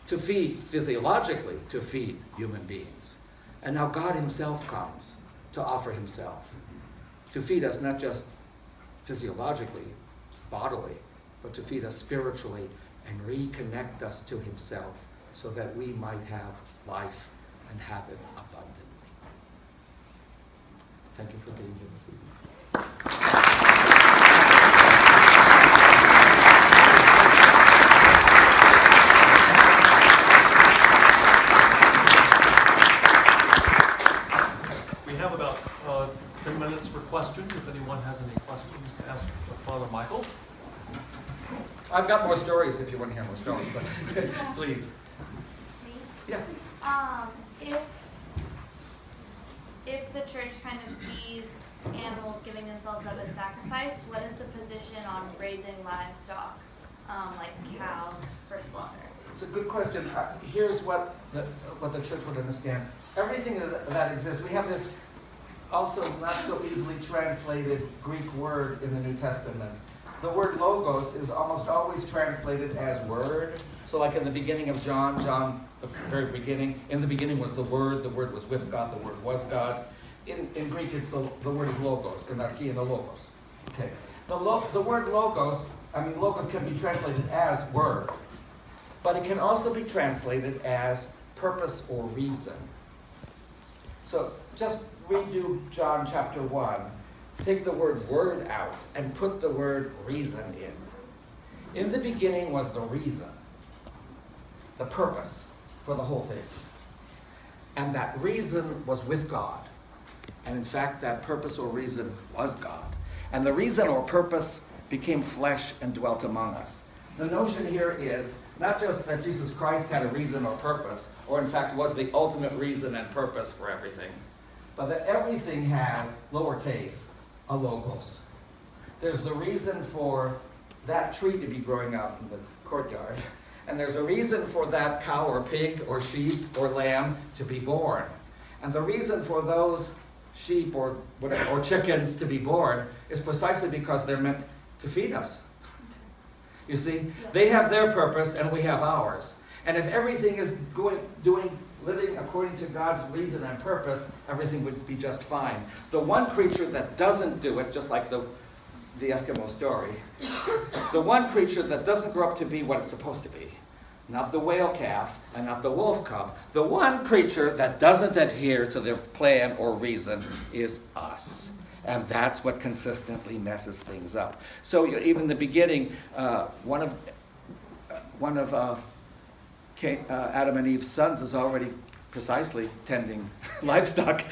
to feed, physiologically, to feed human beings. And now God himself comes to offer himself, to feed us not just physiologically, bodily, but to feed us spiritually and reconnect us to himself so that we might have life and have it abundantly. Thank you for being here this evening. We have about 10 minutes for questions, if anyone has any questions to ask Father Michael. I've got more stories if you want to hear more stories, but please. Me? Yeah. If the church kind of sees animals giving themselves up as sacrifice, what is the position on raising livestock, like cows, for slaughter? It's a good question. Here's what the church would understand. Everything that exists, we have this also not so easily translated Greek word in the New Testament. The word logos is almost always translated as word. So like in the beginning of John, the very beginning, in the beginning was the word was with God, the word was God. In Greek, it's the word is logos, in archaea and the logos. Okay. The word logos, logos can be translated as word, but it can also be translated as purpose or reason. So just redo John chapter 1. Take the word word out and put the word reason in. In the beginning was the reason, the purpose for the whole thing. And that reason was with God. And in fact, that purpose or reason was God. And the reason or purpose became flesh and dwelt among us. The notion here is not just that Jesus Christ had a reason or purpose, or in fact was the ultimate reason and purpose for everything, but that everything has, lowercase, a logos. There's the reason for that tree to be growing out in the courtyard, and there's a reason for that cow or pig or sheep or lamb to be born. And the reason for those sheep or chickens to be born is precisely because they're meant to feed us. You see, they have their purpose and we have ours. And if everything is living according to God's reason and purpose, everything would be just fine. The one creature that doesn't do it, just like the Eskimo story, the one creature that doesn't grow up to be what it's supposed to be, not the whale calf and not the wolf cub, the one creature that doesn't adhere to their plan or reason is us. And that's what consistently messes things up. So even in the beginning, one of Adam and Eve's sons is already precisely tending livestock.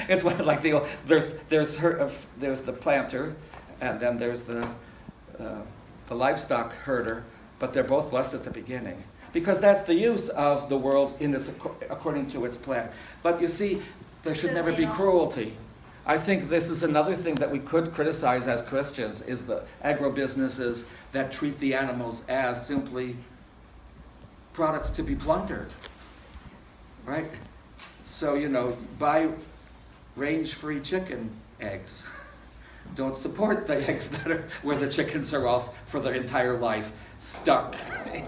It's like there's the planter, and then there's the livestock herder but they're both blessed at the beginning. Because that's the use of the world according to its plan. But you see, there should never be cruelty. I think this is another thing that we could criticize as Christians, is the agribusinesses that treat the animals as simply products to be plundered, right? So, buy range-free chicken eggs. Don't support the eggs that are where the chickens are all for their entire life stuck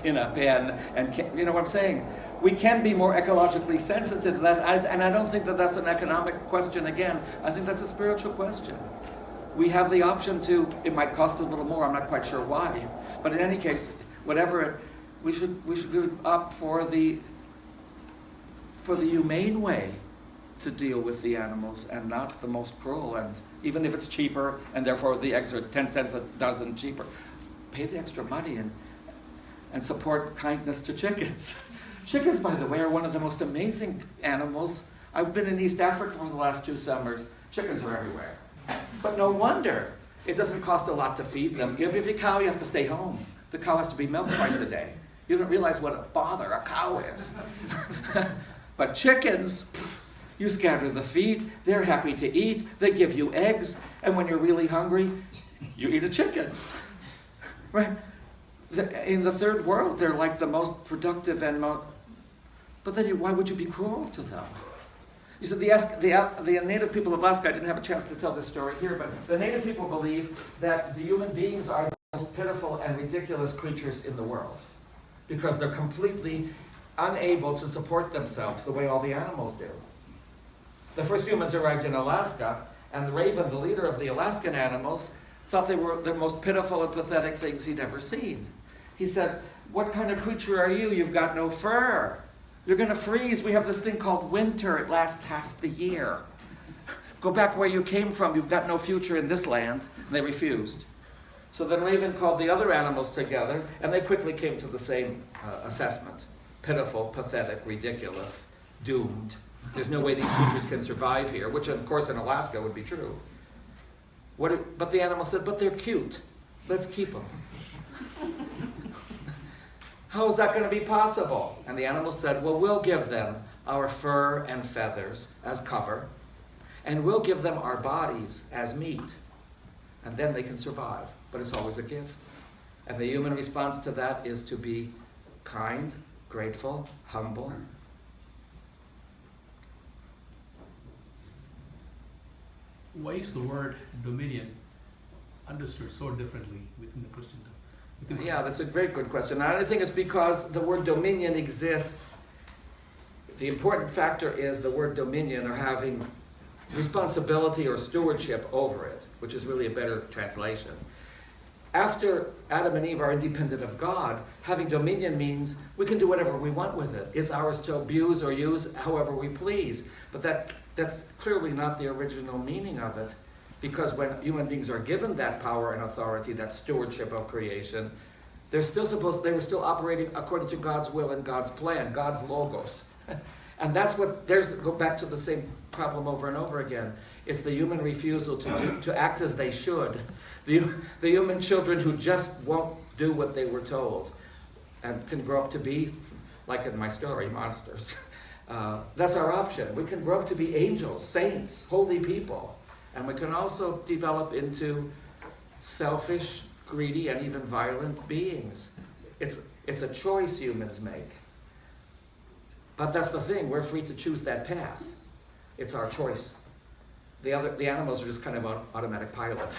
in a pen. And you know what I'm saying? We can be more ecologically sensitive to that, and I don't think that that's an economic question again. I think that's a spiritual question. We have the option to, it might cost a little more, I'm not quite sure why, but in any case, we should really opt for the humane way to deal with the animals and not the most cruel. And even if it's cheaper and therefore the eggs are 10 cents a dozen cheaper, pay the extra money and support kindness to chickens. Chickens, by the way, are one of the most amazing animals. I've been in East Africa for the last 2 summers. Chickens are everywhere. But no wonder. It doesn't cost a lot to feed them. If you have a cow, you have to stay home. The cow has to be milked twice a day. You don't realize what a bother a cow is. But chickens, you scatter the feed, they're happy to eat, they give you eggs, and when you're really hungry, you eat a chicken. Right? In the third world, they're like the most productive and but then why would you be cruel to them? You said the native people of Alaska, I didn't have a chance to tell this story here, but the native people believe that the human beings are the most pitiful and ridiculous creatures in the world because they're completely unable to support themselves the way all the animals do. The first humans arrived in Alaska, and the raven, the leader of the Alaskan animals, thought they were the most pitiful and pathetic things he'd ever seen. He said, "What kind of creature are you? You've got no fur. You're going to freeze. We have this thing called winter. It lasts half the year. Go back where you came from. You've got no future in this land." And they refused. So then Raven called the other animals together, and they quickly came to the same assessment. Pitiful, pathetic, ridiculous, doomed. There's no way these creatures can survive here, which of course in Alaska would be true. But the animal said, "But they're cute. Let's keep them." How is that going to be possible? And the animal said, "Well, we'll give them our fur and feathers as cover, and we'll give them our bodies as meat, and then they can survive. But it's always a gift." And the human response to that is to be kind, grateful, humble. Why is the word dominion understood so differently within the Christendom? Yeah, that's a very good question. And I think it's because the word dominion exists. The important factor is the word dominion, or having responsibility or stewardship over it, which is really a better translation. After Adam and Eve are independent of God, having dominion means we can do whatever we want with it. It's ours to abuse or use however we please. But that's clearly not the original meaning of it, because when human beings are given that power and authority, that stewardship of creation, they were still operating according to God's will and God's plan, God's logos. And that's go back to the same problem over and over again. It's the human refusal to act as they should. The human children who just won't do what they were told and can grow up to be, like in my story, monsters. That's our option. We can grow up to be angels, saints, holy people. And we can also develop into selfish, greedy, and even violent beings. It's a choice humans make. But that's the thing, we're free to choose that path. It's our choice. The animals are just kind of on automatic pilot.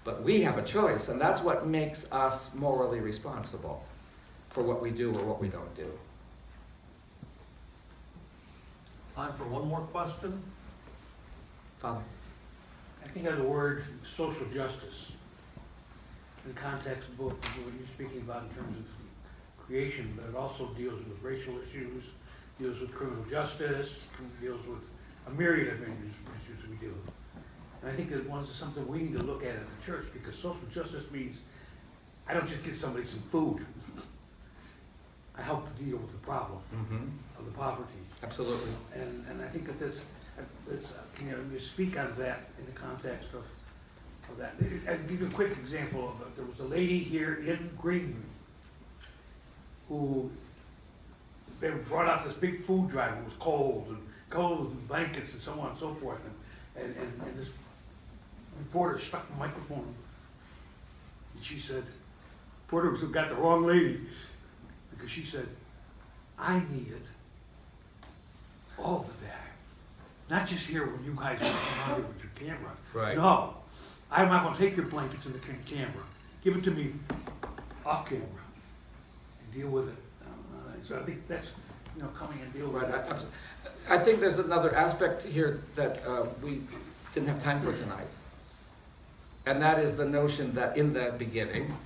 But we have a choice, and that's what makes us morally responsible for what we do or what we don't do. Time for one more question. Father? I think of the word social justice in the context of both what you're speaking about in terms of creation, but it also deals with racial issues, deals with criminal justice, deals with a myriad of issues we deal with. And I think that one's something we need to look at the church, because social justice means I don't just give somebody some food. I help to deal with the problem of the poverty. Absolutely. And I think that this, can you speak on that in the context of that? I'll give you a quick example of it. There was a lady here in Greenview who, they brought out this big food drive, it was cold and blankets and so on and so forth, and this reporter stuck the microphone, and she said, reporter got the wrong lady, because she said, I needed all of that. Not just here when you guys come out here with your camera. Right. No, I'm not gonna take your blankets and the camera. Give it to me off camera and deal with it. So I think that's, coming and deal with Right, it. I think there's another aspect here that we didn't have time for tonight. And that is the notion that in the beginning,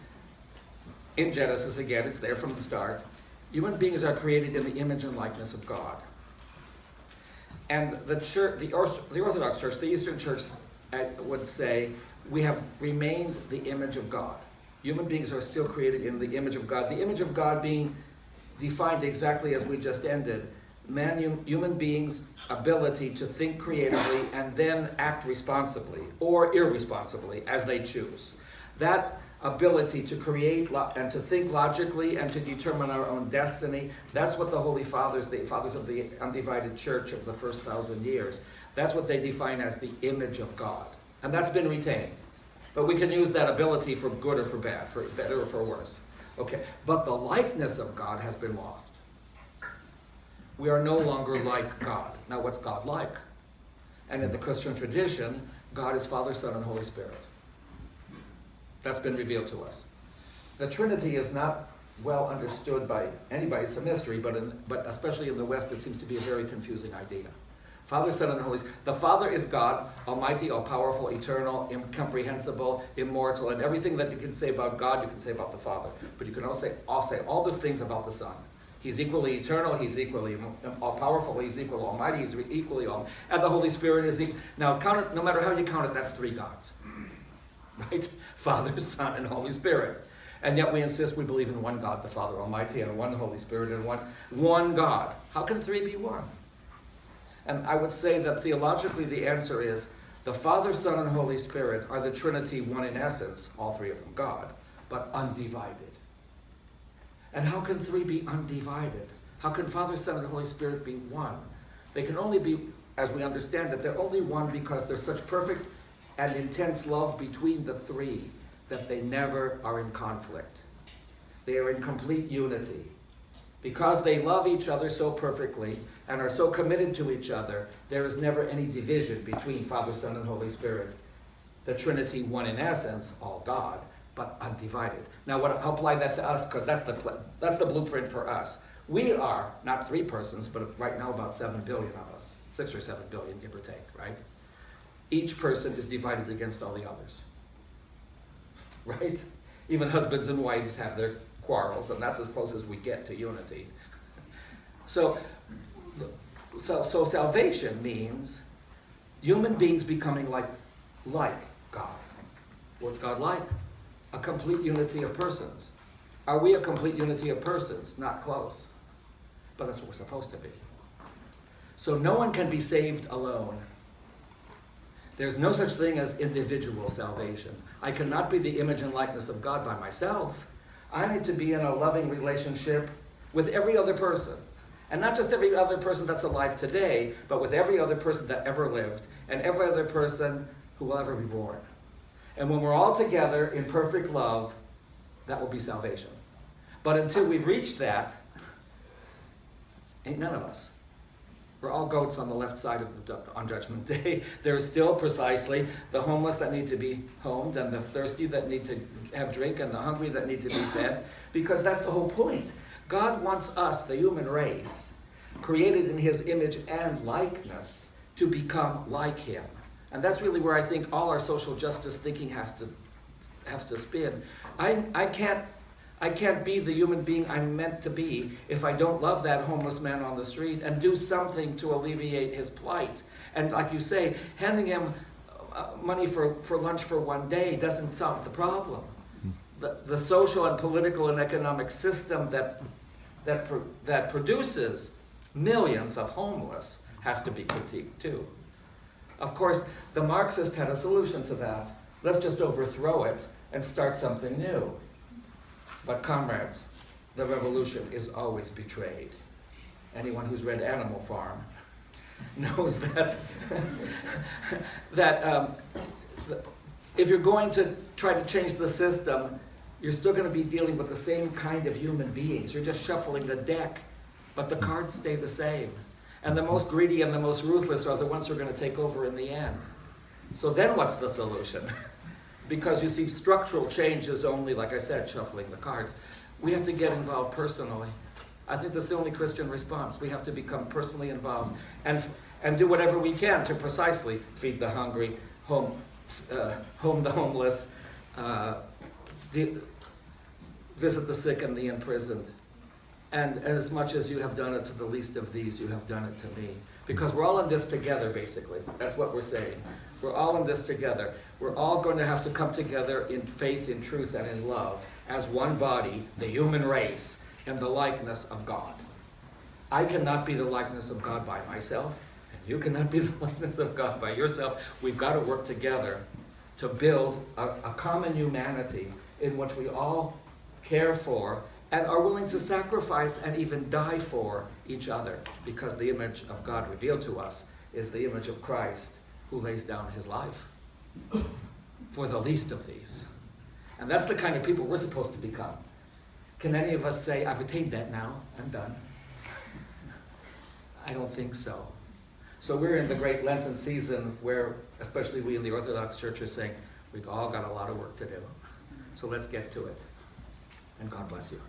in Genesis again, it's there from the start, human beings are created in the image and likeness of God. And the church, the Orthodox Church, the Eastern Church would say, we have remained the image of God. Human beings are still created in the image of God. The image of God being defined exactly as we just ended. Human beings' ability to think creatively and then act responsibly or irresponsibly as they choose. That ability to create and to think logically and to determine our own destiny, that's what the Holy Fathers, the fathers of the undivided church of the first 1,000 years, that's what they define as the image of God. And that's been retained. But we can use that ability for good or for bad, for better or for worse. Okay, but the likeness of God has been lost. We are no longer like God. Now what's God like? And in the Christian tradition, God is Father, Son, and Holy Spirit. That's been revealed to us. The Trinity is not well understood by anybody. It's a mystery, but especially in the West, it seems to be a very confusing idea. Father, Son, and Holy Spirit. The Father is God, almighty, all-powerful, eternal, incomprehensible, immortal, and everything that you can say about God, you can say about the Father. But you can also say all those things about the Son. He's equally eternal, he's equally all-powerful, he's equally almighty, he's equally all. And the Holy Spirit is equal. Now, count it, no matter how you count it, that's three gods. Right? Father, Son, and Holy Spirit. And yet we insist we believe in one God, the Father Almighty, and one Holy Spirit, and one God. How can three be one? And I would say that theologically the answer is the Father, Son, and Holy Spirit are the Trinity, one in essence, all three of them God, but undivided. And how can three be undivided? How can Father, Son, and Holy Spirit be one? They can only be, as we understand it, they're only one because there's such perfect and intense love between the three that they never are in conflict. They are in complete unity. Because they love each other so perfectly and are so committed to each other, there is never any division between Father, Son, and Holy Spirit. The Trinity, one in essence, all God, but undivided. Now, I'll apply that to us, because that's the blueprint for us. We are not three persons, but right now about 7 billion of us. 6 or 7 billion, give or take, right? Each person is divided against all the others. Right? Even husbands and wives have their quarrels, and that's as close as we get to unity. So salvation means human beings becoming like God. What's God like? A complete unity of persons. Are we a complete unity of persons? Not close. But that's what we're supposed to be. So no one can be saved alone. There's no such thing as individual salvation. I cannot be the image and likeness of God by myself. I need to be in a loving relationship with every other person. And not just every other person that's alive today, but with every other person that ever lived, and every other person who will ever be born. And when we're all together in perfect love, that will be salvation. But until we've reached that, ain't none of us. We're all goats on the left side on Judgment Day. There's still precisely the homeless that need to be homed, and the thirsty that need to have drink, and the hungry that need to be fed, because that's the whole point. God wants us, the human race, created in his image and likeness, to become like him. And that's really where I think all our social justice thinking has to spin. I can't be the human being I'm meant to be if I don't love that homeless man on the street and do something to alleviate his plight. And like you say, handing him money for lunch for one day doesn't solve the problem. The social and political and economic system that produces millions of homeless has to be critiqued too. Of course, the Marxist had a solution to that. Let's just overthrow it and start something new. But comrades, the revolution is always betrayed. Anyone who's read Animal Farm knows that, if you're going to try to change the system, you're still going to be dealing with the same kind of human beings. You're just shuffling the deck, but the cards stay the same. And the most greedy and the most ruthless are the ones who are going to take over in the end. So then what's the solution? Because you see, structural change is only, like I said, shuffling the cards. We have to get involved personally. I think that's the only Christian response. We have to become personally involved and do whatever we can to precisely feed the hungry, home the homeless, visit the sick and the imprisoned. And as much as you have done it to the least of these, you have done it to me. Because we're all in this together, basically. That's what we're saying. We're all in this together. We're all going to have to come together in faith, in truth, and in love as one body, the human race, in the likeness of God. I cannot be the likeness of God by myself, and you cannot be the likeness of God by yourself. We've got to work together to build a common humanity in which we all care for and are willing to sacrifice and even die for each other, because the image of God revealed to us is the image of Christ, who lays down his life for the least of these. And that's the kind of people we're supposed to become. Can any of us say, I've attained that now, I'm done? I don't think so. So we're in the great Lenten season where, especially we in the Orthodox Church, are saying, we've all got a lot of work to do. So let's get to it. And God bless you.